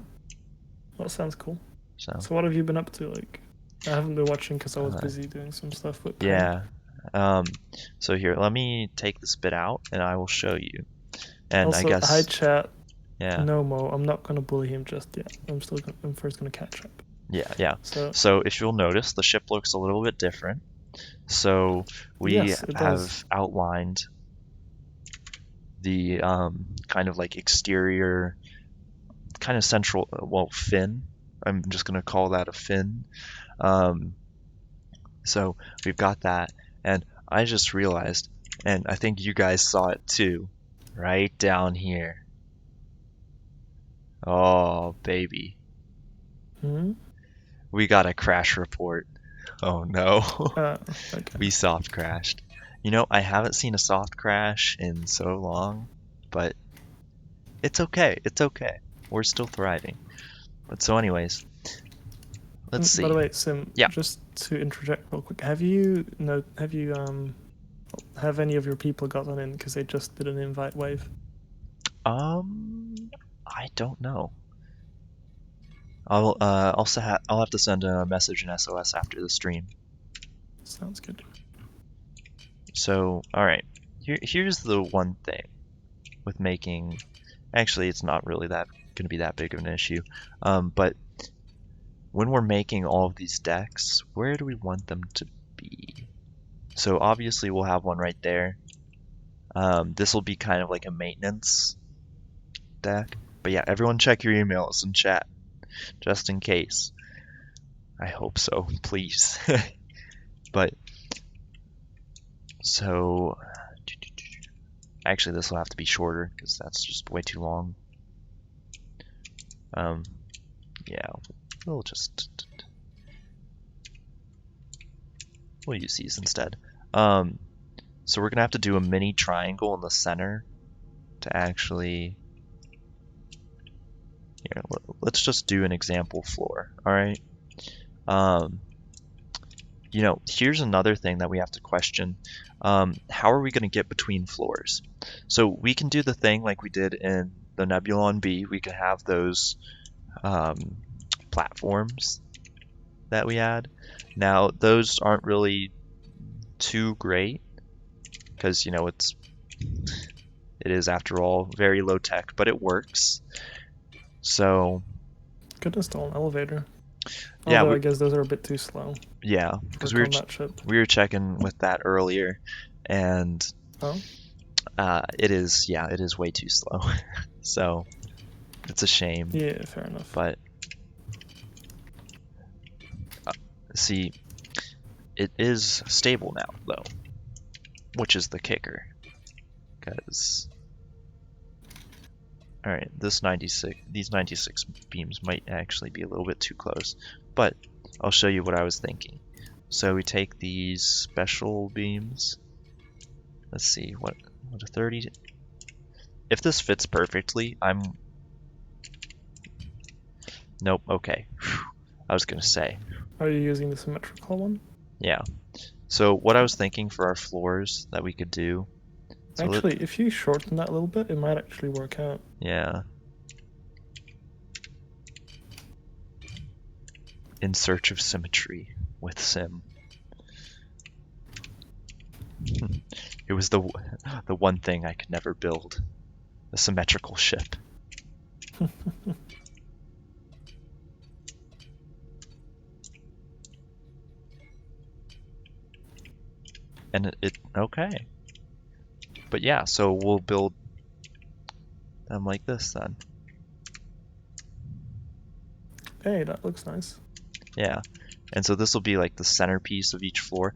That sounds cool. So So what have you been up to? Like, I haven't been watching because I was uh, busy doing some stuff with paint. yeah. Um, so here, let me take this bit out and I will show you. And I Also, hi guess, chat. yeah, No Mo, I'm not gonna bully him just yet. I'm first gonna catch up. yeah. So So if you'll notice, the ship looks a little bit different. So we yes, it does. have outlined the kind of like exterior, kind of central, well, fin. I'm just gonna call that a fin. Um, so we've got that, and I just realized, and I think you guys saw it too, right down here. Oh, baby. Hmm? We got a crash report. Oh no. Uh, okay. We soft crashed. You know, I haven't seen a soft crash in so long, but it's okay. It's okay. We're still thriving. But so anyways, let's By the see. way, Sim, Yeah. just to interject real quick, have any of your people gotten in because they just did an invite wave? Um, I don't know. I'll have to send a message in SOS after the stream. Sounds good. So, all right. Here's the one thing with making. Actually, it's not really that going to be that big of an issue. But when we're making all of these decks, where do we want them to be? So obviously we'll have one right there. This will be kind of like a maintenance deck. But yeah, everyone check your emails and chat, just in case. I hope so, please. But so actually this will have to be shorter because that's just way too long. Um, yeah, we'll just we'll use these instead. So we're gonna have to do a mini triangle in the center to actually. Here, let's just do an example floor. All right. Um, here's another thing that we have to question. How are we going to get between floors? So we can do the thing like we did in the Nebulon B. We can have those um, platforms that we had. Now, those aren't really too great because, it is, after all, very low tech, but it works. So, Could install an elevator. yeah, Although I guess those are a bit too slow for because a combat ship. we were checking with that earlier, and Oh? it is way too slow. So it's a shame, Yeah, fair enough. but see, it is stable now though, which is the kicker. Because all right, these 96 beams might actually be a little bit too close, but I'll show you what I was thinking. So we take these special beams. Let's see, what a 30. If this fits perfectly, nope, okay. I was gonna say. Are you using the symmetrical one? Yeah. So what I was thinking for our floors that we could do. So Actually, if you shorten that a little bit, it might actually work out. yeah. In search of symmetry with Sim. It was the one thing I could never build. A symmetrical ship. And it okay. But yeah, so we'll build them like this then. Hey, that looks nice. Yeah. And so this will be like the centerpiece of each floor.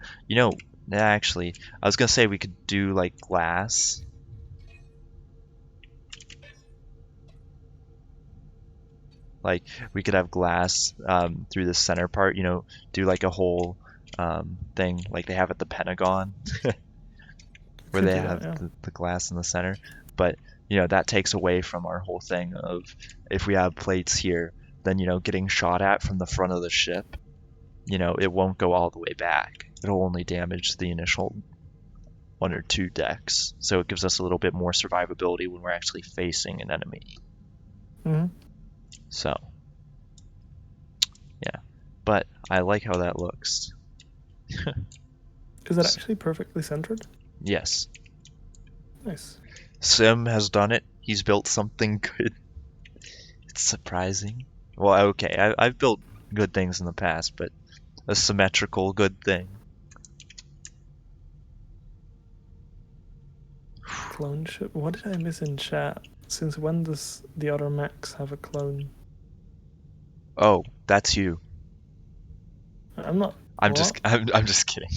Actually, I was gonna say we could do like glass. Like we could have glass through the center part, do like a whole thing like they have at the Pentagon, where Could they do have that, yeah. the glass in the center. But that takes away from our whole thing of if we have plates here, then getting shot at from the front of the ship, it won't go all the way back. It'll only damage the initial one or two decks. So it gives us a little bit more survivability when we're actually facing an enemy. Hmm. So, yeah. But I like how that looks. Is it actually perfectly centered? Yes. Nice. Sim has done it. He's built something good. It's surprising. Well, okay, I've built good things in the past, but a symmetrical good thing. Clone ship? What did I miss in chat? Since when does the other Max have a clone? Oh, that's you. I'm not. I'm just What? I'm just kidding.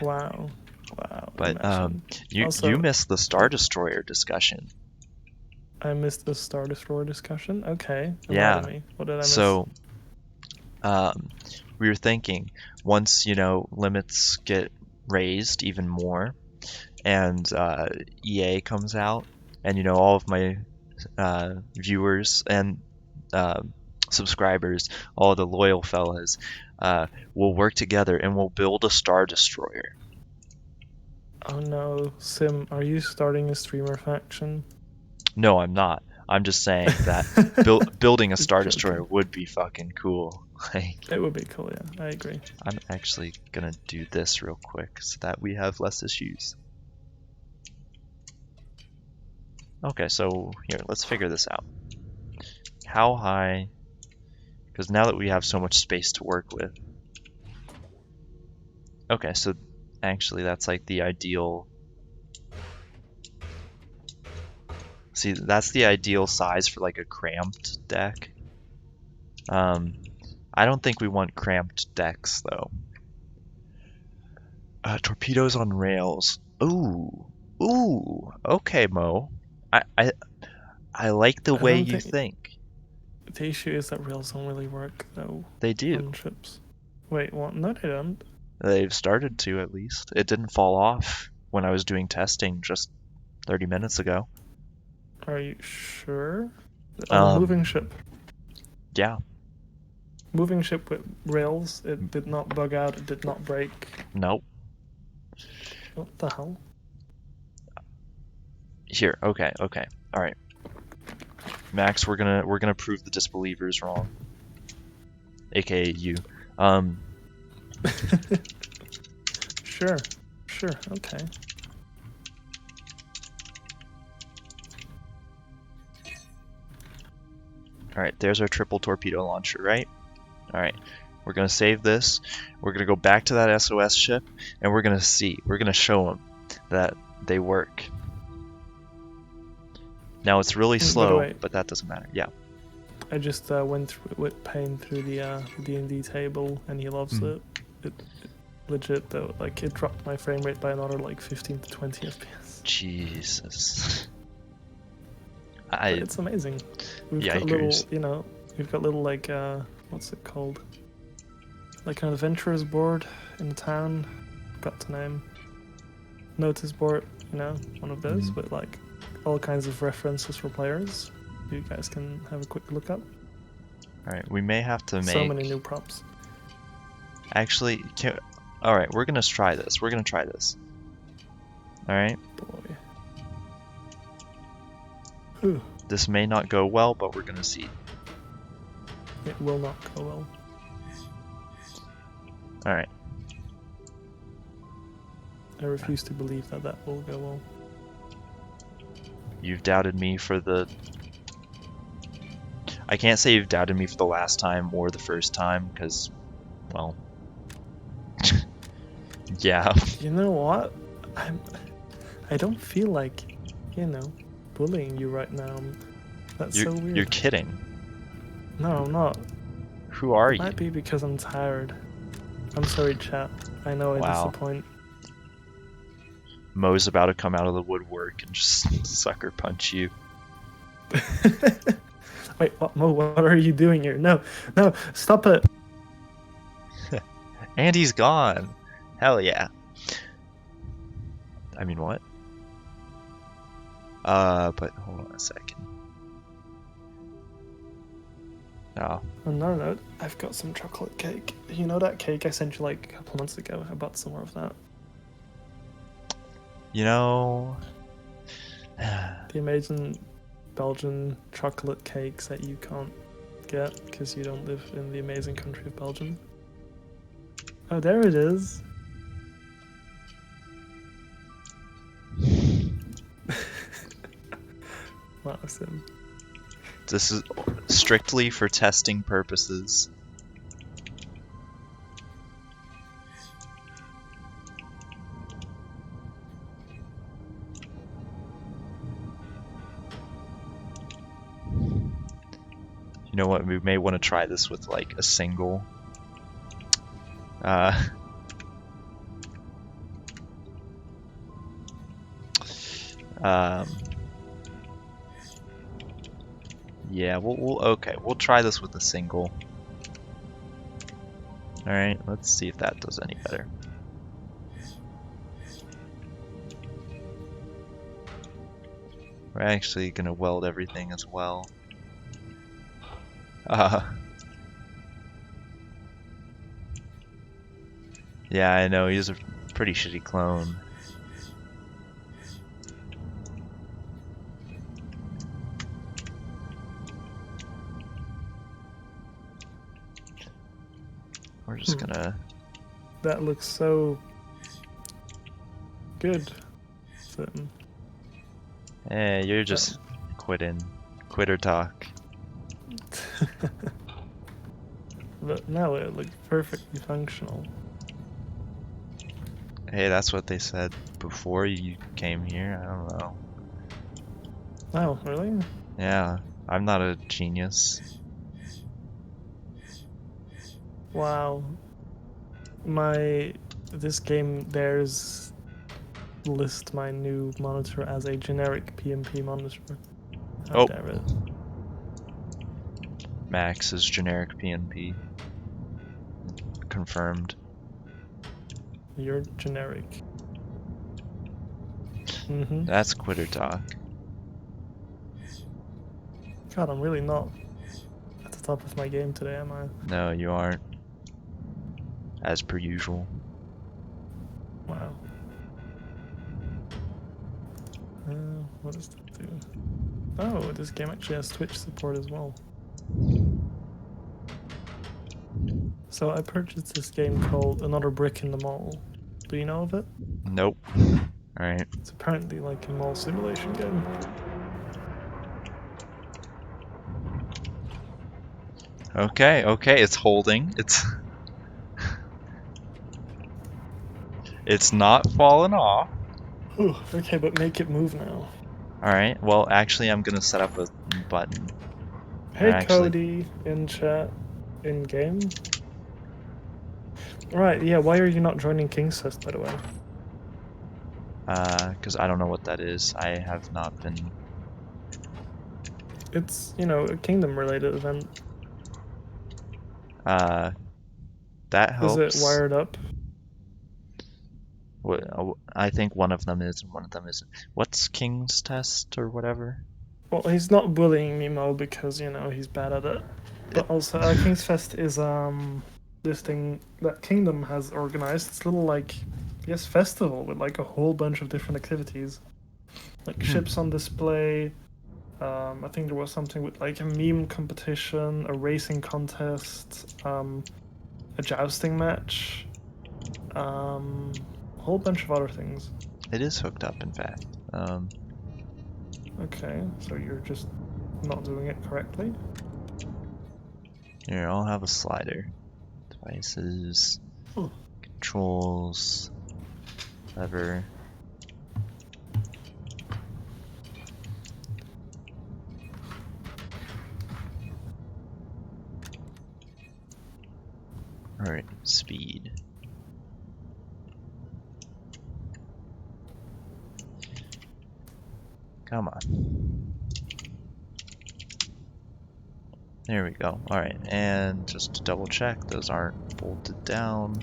Wow. Wow. But Imagine. you Also, missed the Star Destroyer discussion. I missed the Star Destroyer discussion. Okay. Enlighten Yeah. me. What did I miss? So um, we were thinking once limits get raised even more, and EA comes out, and all of my viewers and uh, subscribers, all the loyal fellas, will work together and we'll build a Star Destroyer. Oh no, Sim, are you starting a streamer faction? No, I'm not. I'm just saying that building a Just Star Destroyer joking. would be fucking cool. Like, It would be cool, yeah. I agree. I'm actually gonna do this real quick so that we have less issues. Okay, so here, let's figure this out. How high? Because now that we have so much space to work with. Okay, so actually that's like the ideal. See, that's the ideal size for like a cramped deck. I don't think we want cramped decks though. Torpedoes on rails. Ooh, ooh. Okay, Mo. I I I like the I way don't you think think. the issue is that rails don't really work though They do. on ships. Wait, what? No, they don't. They've started to at least. It didn't fall off when I was doing testing just 30 minutes ago. Are you sure? On a moving Um, ship. yeah, Moving ship with rails, it did not bug out, it did not break. nope. What the hell? Here, okay, okay. All right. Max, we're gonna prove the disbelievers wrong, aka you. Um, Sure. Sure, okay. all right, there's our triple torpedo launcher, right? All right, we're gonna save this. We're gonna go back to that SOS ship, and we're gonna see. We're gonna show them that they work. Now it's really By the slow, way, but that doesn't matter. Yeah. I just went through with Payne through the D&D table, and he loves Mm. it. It legit though, like it dropped my frame rate by another like 15 to 20 FPS. Jesus. But I it's amazing. We've got Yikers. little, we've got little like what's it called? Like an adventurers board in the town. Got to name. Notice board, one of those with like all kinds of references for players. You guys can have a quick look up. All right, we may have to So make. many new props. Actually, all right, we're gonna try this. We're gonna try this. All right. Boy. Ooh, This may not go well, but we're gonna see. it will not go well. All right. I refuse to believe that will go well. You've doubted me for the. I can't say you've doubted me for the last time or the first time, because, well. Yeah. You know what? I don't feel like, bullying you right now. That's so weird. You're kidding. No, I'm not. Who are It you? might be because I'm tired. I'm sorry, chat. I know I Wow. disappoint. Mo's about to come out of the woodwork and just sucker punch you. Wait, what, Mo? What are you doing here? No, stop it! And he's gone. Hell yeah. I mean, what? But hold on a second. Oh. On another note, I've got some chocolate cake. You know that cake I sent you like a couple months ago? I bought some more of that. You know. The Belgian chocolate cakes that you can't get because you don't live in the amazing country of Belgium. Oh, there it is. Awesome. This is strictly for testing purposes. You know what? We may want to try this with like a single. Yeah, we'll try this with a single. All right, let's see if that does any better. We're actually gonna weld everything as well. Yeah, I know, he's a pretty shitty clone. We're just gonna... That looks so good. Hey, you're just quitting. Quitter talk. But no, it looked perfectly functional. Hey, that's what they said before you came here. I don't know. Oh, really? Yeah, I'm not a genius. Wow. This game there's list my new monitor as a generic PMP monitor. How dare it. Max is generic PNP. Confirmed. You're generic. Mm-hmm. That's quitter talk. God, I'm really not at the top of my game today, am I? No, you aren't. As per usual. Wow. What does that do? Oh, this game actually has Twitch support as well. So I purchased this game called Another Brick in the Mall. Do you know of it? Nope. Alright. It's apparently like a mall simulation game. Okay, it's holding. It's not falling off. Ooh, okay, but make it move now. Alright, well actually I'm gonna set up a button. Hey Cody, in chat, in game. Right, yeah, why are you not joining King's Fest, by the way? Because I don't know what that is. I have not been... It's, you know, a kingdom-related event. That helps. Is it wired up? I think one of them is and one of them isn't. What's King's Test or whatever? Well, he's not bullying me, Mo, because, you know, he's bad at it. But also, King's Fest is, this thing that Kingdom has organized. It's a little, like, yes, festival with, like, a whole bunch of different activities. Like, ships on display. I think there was something with, like, a meme competition, a racing contest, a jousting match, a whole bunch of other things. It is hooked up, in fact. Okay, so you're just not doing it correctly? Here, I'll have a slider. Devices, controls, lever. Alright, speed. Come on. There we go. Alright, and just to double check, those aren't bolted down.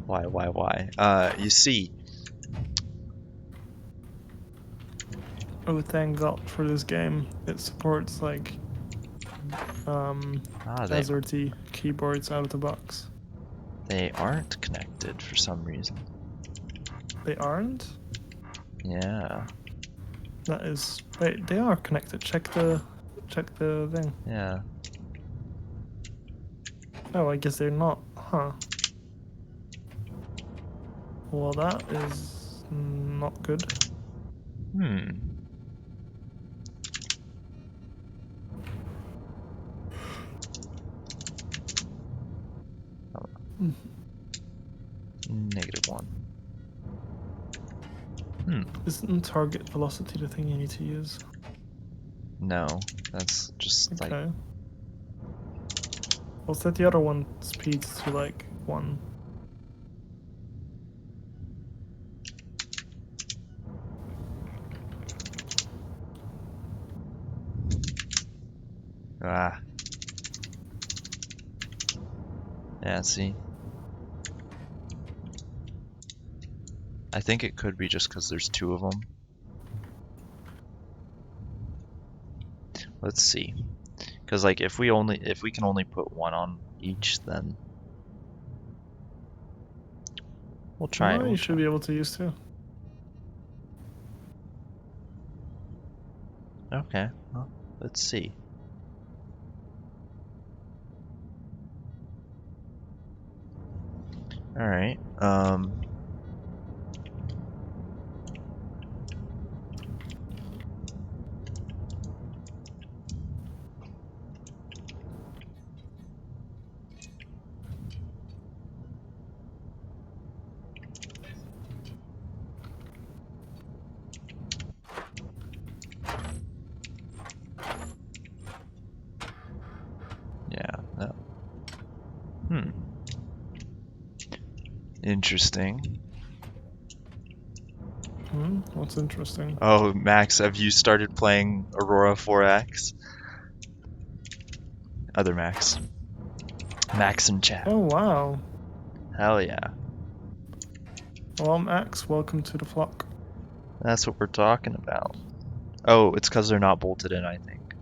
Why? You see... Oh, thank God for this game. It supports, like, AZERTY keyboards out of the box. They aren't connected for some reason. They aren't? Yeah. That is... Wait, they are connected. Check the thing. Yeah. Oh, I guess they're not. Huh. Well, that is not good. Hmm. -1. Hmm. Isn't target velocity the thing you need to use? No, that's just like... Okay. Well, set the other one speeds to like 1. Ah. Yeah, see? I think it could be just because there's 2 of them. Let's see. Because like if we can only put 1 on each, then we'll try it. No, We'll you try. should be able to use 2. Okay. Well, let's see. All right. Yeah. That. Interesting. What's interesting? Oh, Max, have you started playing Aurora 4X? Other Max. Max in chat. Oh, wow. Hell yeah. Well, Max, welcome to the flock. That's what we're talking about. Oh, it's because they're not bolted in, I think.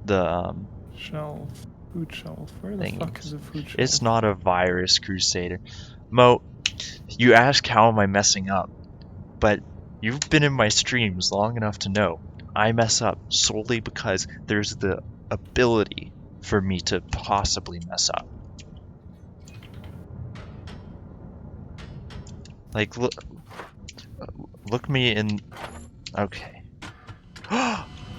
The Shelf. Food shelf. Where the thingies. fuck is a food shelf? It's not a virus, Crusader. Mo, you ask how am I messing up, but you've been in my streams long enough to know I mess up solely because there's the ability for me to possibly mess up. Like, look me in... Okay.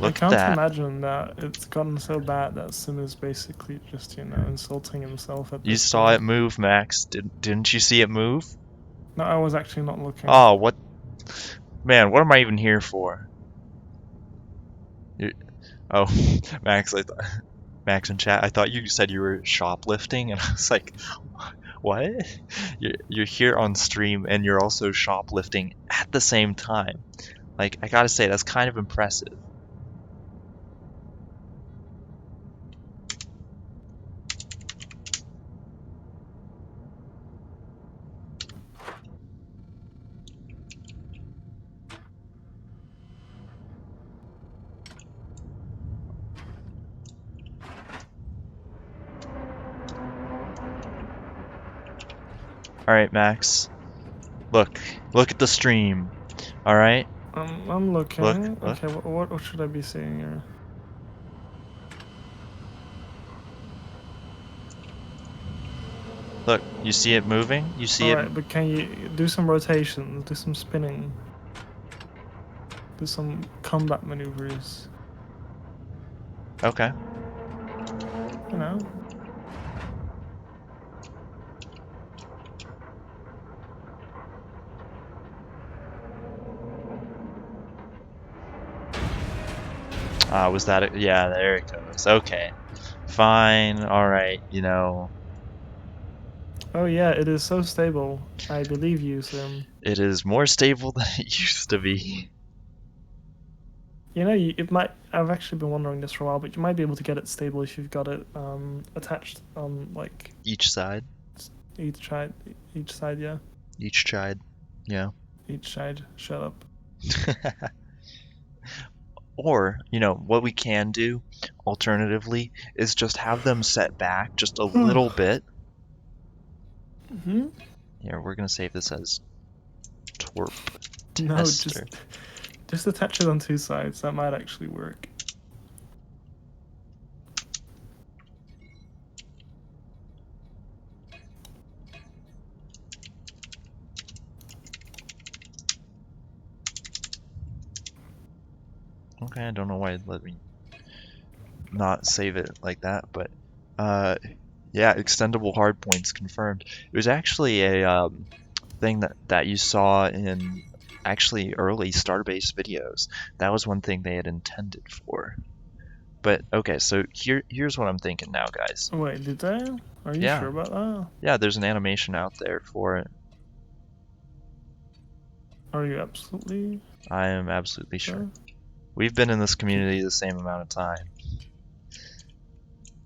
Look I at can't that. imagine that it's gotten so bad that Sim is basically just, you know, insulting himself at You this saw point. it move, Max. Didn't you see it move? No, I was actually not looking. Oh, what? Man, what am I even here for? Oh, Max, Max in chat, I thought you said you were shoplifting, and I was like, what? You're here on stream, and you're also shoplifting at the same time. Like, I gotta say, that's kind of impressive. Alright, Max. Look at the stream. Alright? I'm looking. Look. Okay, what should I be seeing here? Look, you see it moving? You see Alright, but can you do some rotations, do some spinning, do some combat maneuvers? Okay. You know? Was that it? Yeah, there it goes. Okay. Fine. Alright, you know. Oh yeah, it is so stable. I believe you, Sim. It is more stable than it used to be. You know, it might. I've actually been wondering this for a while, but you might be able to get it stable if you've got it attached on like Each side. each side. Each side, yeah. Each side. Yeah. Each side. Shut up. Or, you know, what we can do, alternatively, is just have them set back just a little bit. Mm-hmm. Here, we're gonna save this as Torp No, Tester. just attach it on two sides. That might actually work. Okay, I don't know why it let me not save it like that, but yeah, extendable hardpoints confirmed. It was actually a thing that you saw in actually early Starbase videos. That was one thing they had intended for. But okay, so here's what I'm thinking now, guys. Oh, wait, did they? Are you Yeah, sure about that? yeah, there's an animation out there for it. Are you absolutely I am absolutely sure. sure? We've been in this community the same amount of time.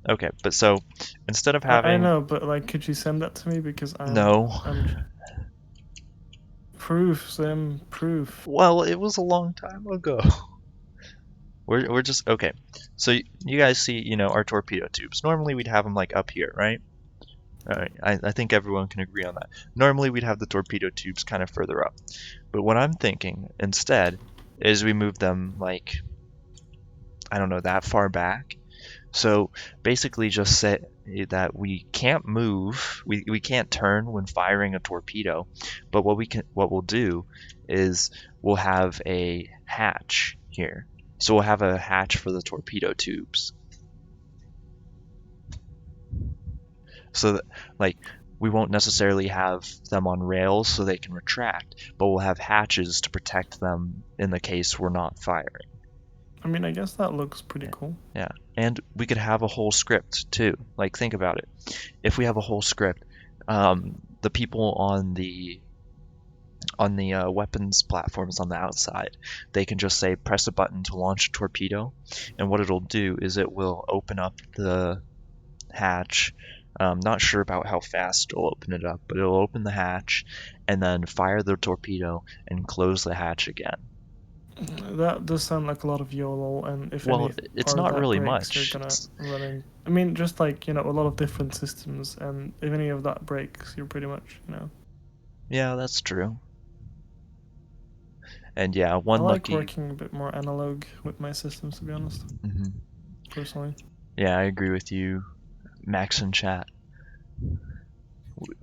Okay, but so instead of I having know, but like, could you send that to me because no, I'm proof, Sim, proof. well, it was a long time ago. We're just okay. So you guys see, our torpedo tubes. Normally we'd have them like up here, right? All right. I think everyone can agree on that. Normally we'd have the torpedo tubes kind of further up. But what I'm thinking instead is we move them like, I don't know, that far back. So basically just say that we can't move, we can't turn when firing a torpedo, but what we'll do is we'll have a hatch here. So we'll have a hatch for the torpedo tubes. So that, like, we won't necessarily have them on rails so they can retract, but we'll have hatches to protect them in the case we're not firing. I mean, I guess that looks pretty cool. Yeah, and we could have a whole script too. Like, think about it. If we have a whole script, the people on the weapons platforms on the outside, they can just say press a button to launch a torpedo, and what it'll do is it will open up the hatch. Not sure about how fast it'll open it up, but it'll open the hatch and then fire the torpedo and close the hatch again. That does sound like a lot of YOLO, and if Well, any it's part of not that really breaks, you're much. gonna run in. I mean, just like, a lot of different systems, and if any of that breaks, you're pretty much. Yeah, that's true. And yeah, I one like lucky. working a bit more analog with my systems, to be honest, Mhm. personally. Yeah, I agree with you, Max in chat.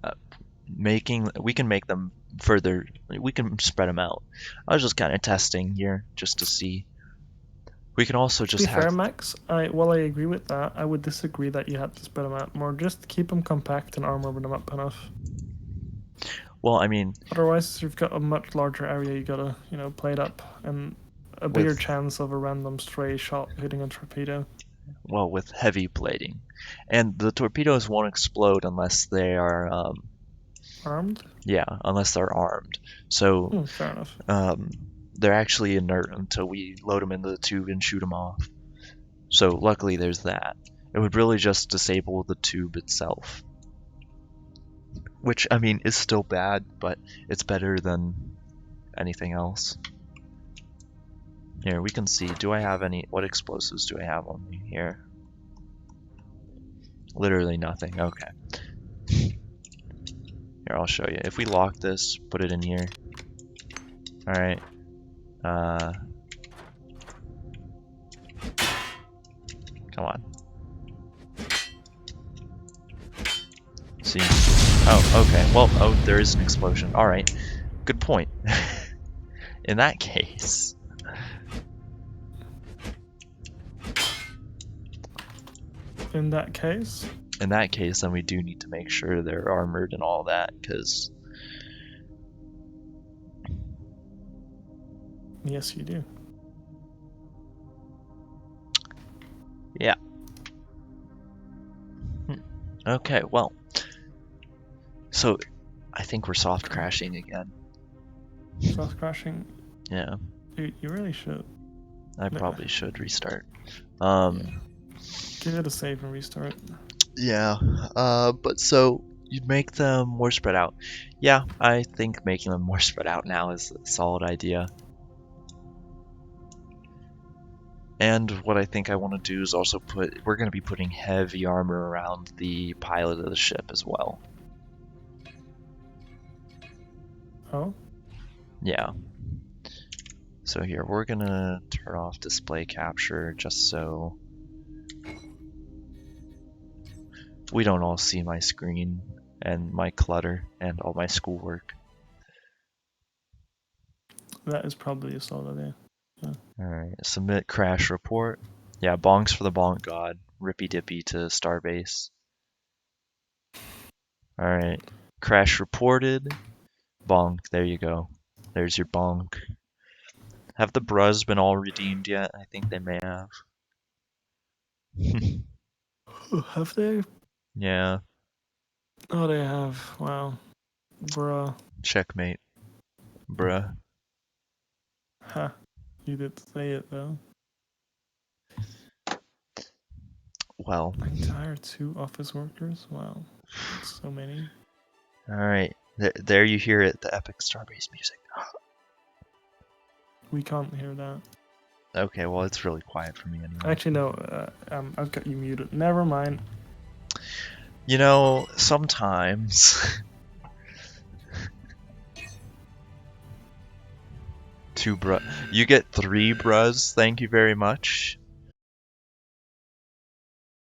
Uh, we can make them further. We can spread them out. I was just kind of testing here just to see. We can also To just be have. fair, Max, while I agree with that, I would disagree that you had to spread them out more. Just keep them compact and armor them up enough. Well, I mean, Otherwise, you've got a much larger area you gotta, plate up, and a bigger with chance of a random stray shot hitting a torpedo. with heavy plating, and the torpedoes won't explode unless they are Armed? yeah, unless they're armed. So Fair enough. they're actually inert until we load them into the tube and shoot them off. So luckily there's that. It would really just disable the tube itself. Which, I mean, is still bad, but it's better than anything else. Here, we can see, what explosives do I have on me here? Literally nothing, okay. Here, I'll show you. If we lock this, put it in here. Alright. Come on. See? Oh, okay. Well, there is an explosion. Alright. Good point. In that case. In that case? In that case, then we do need to make sure they're armored and all that, because... Yes, you do. Yeah. Okay, well. So, I think we're soft crashing again. Soft crashing? Yeah. You really should. I probably should restart. Give it a save and restart. Yeah. But so, you'd make them more spread out. Yeah, I think making them more spread out now is a solid idea. And what I think I want to do is also we're going to be putting heavy armor around the pilot of the ship as well. Oh, Yeah. So here, we're gonna turn off display capture just so we don't all see my screen and my clutter and all my schoolwork. that is probably a solid idea. Alright, submit crash report. Yeah, bonks for the bonk god. Rippy dippy to Starbase. Alright, crash reported. Bonk, there you go. There's your bonk. Have the brus been all redeemed yet? I think they may have. Have they? Yeah, Oh, they have. Wow. Bruh. checkmate, bruh. Ha. You did say it though. Well, Entire 2 office workers? Wow. That's so many. alright. There you hear it, the epic Starbase music. We can't hear that. Okay, well, it's really quiet for me anyway. Actually, no. I've got you muted. Never mind. You know, sometimes. You get 3 brus, thank you very much.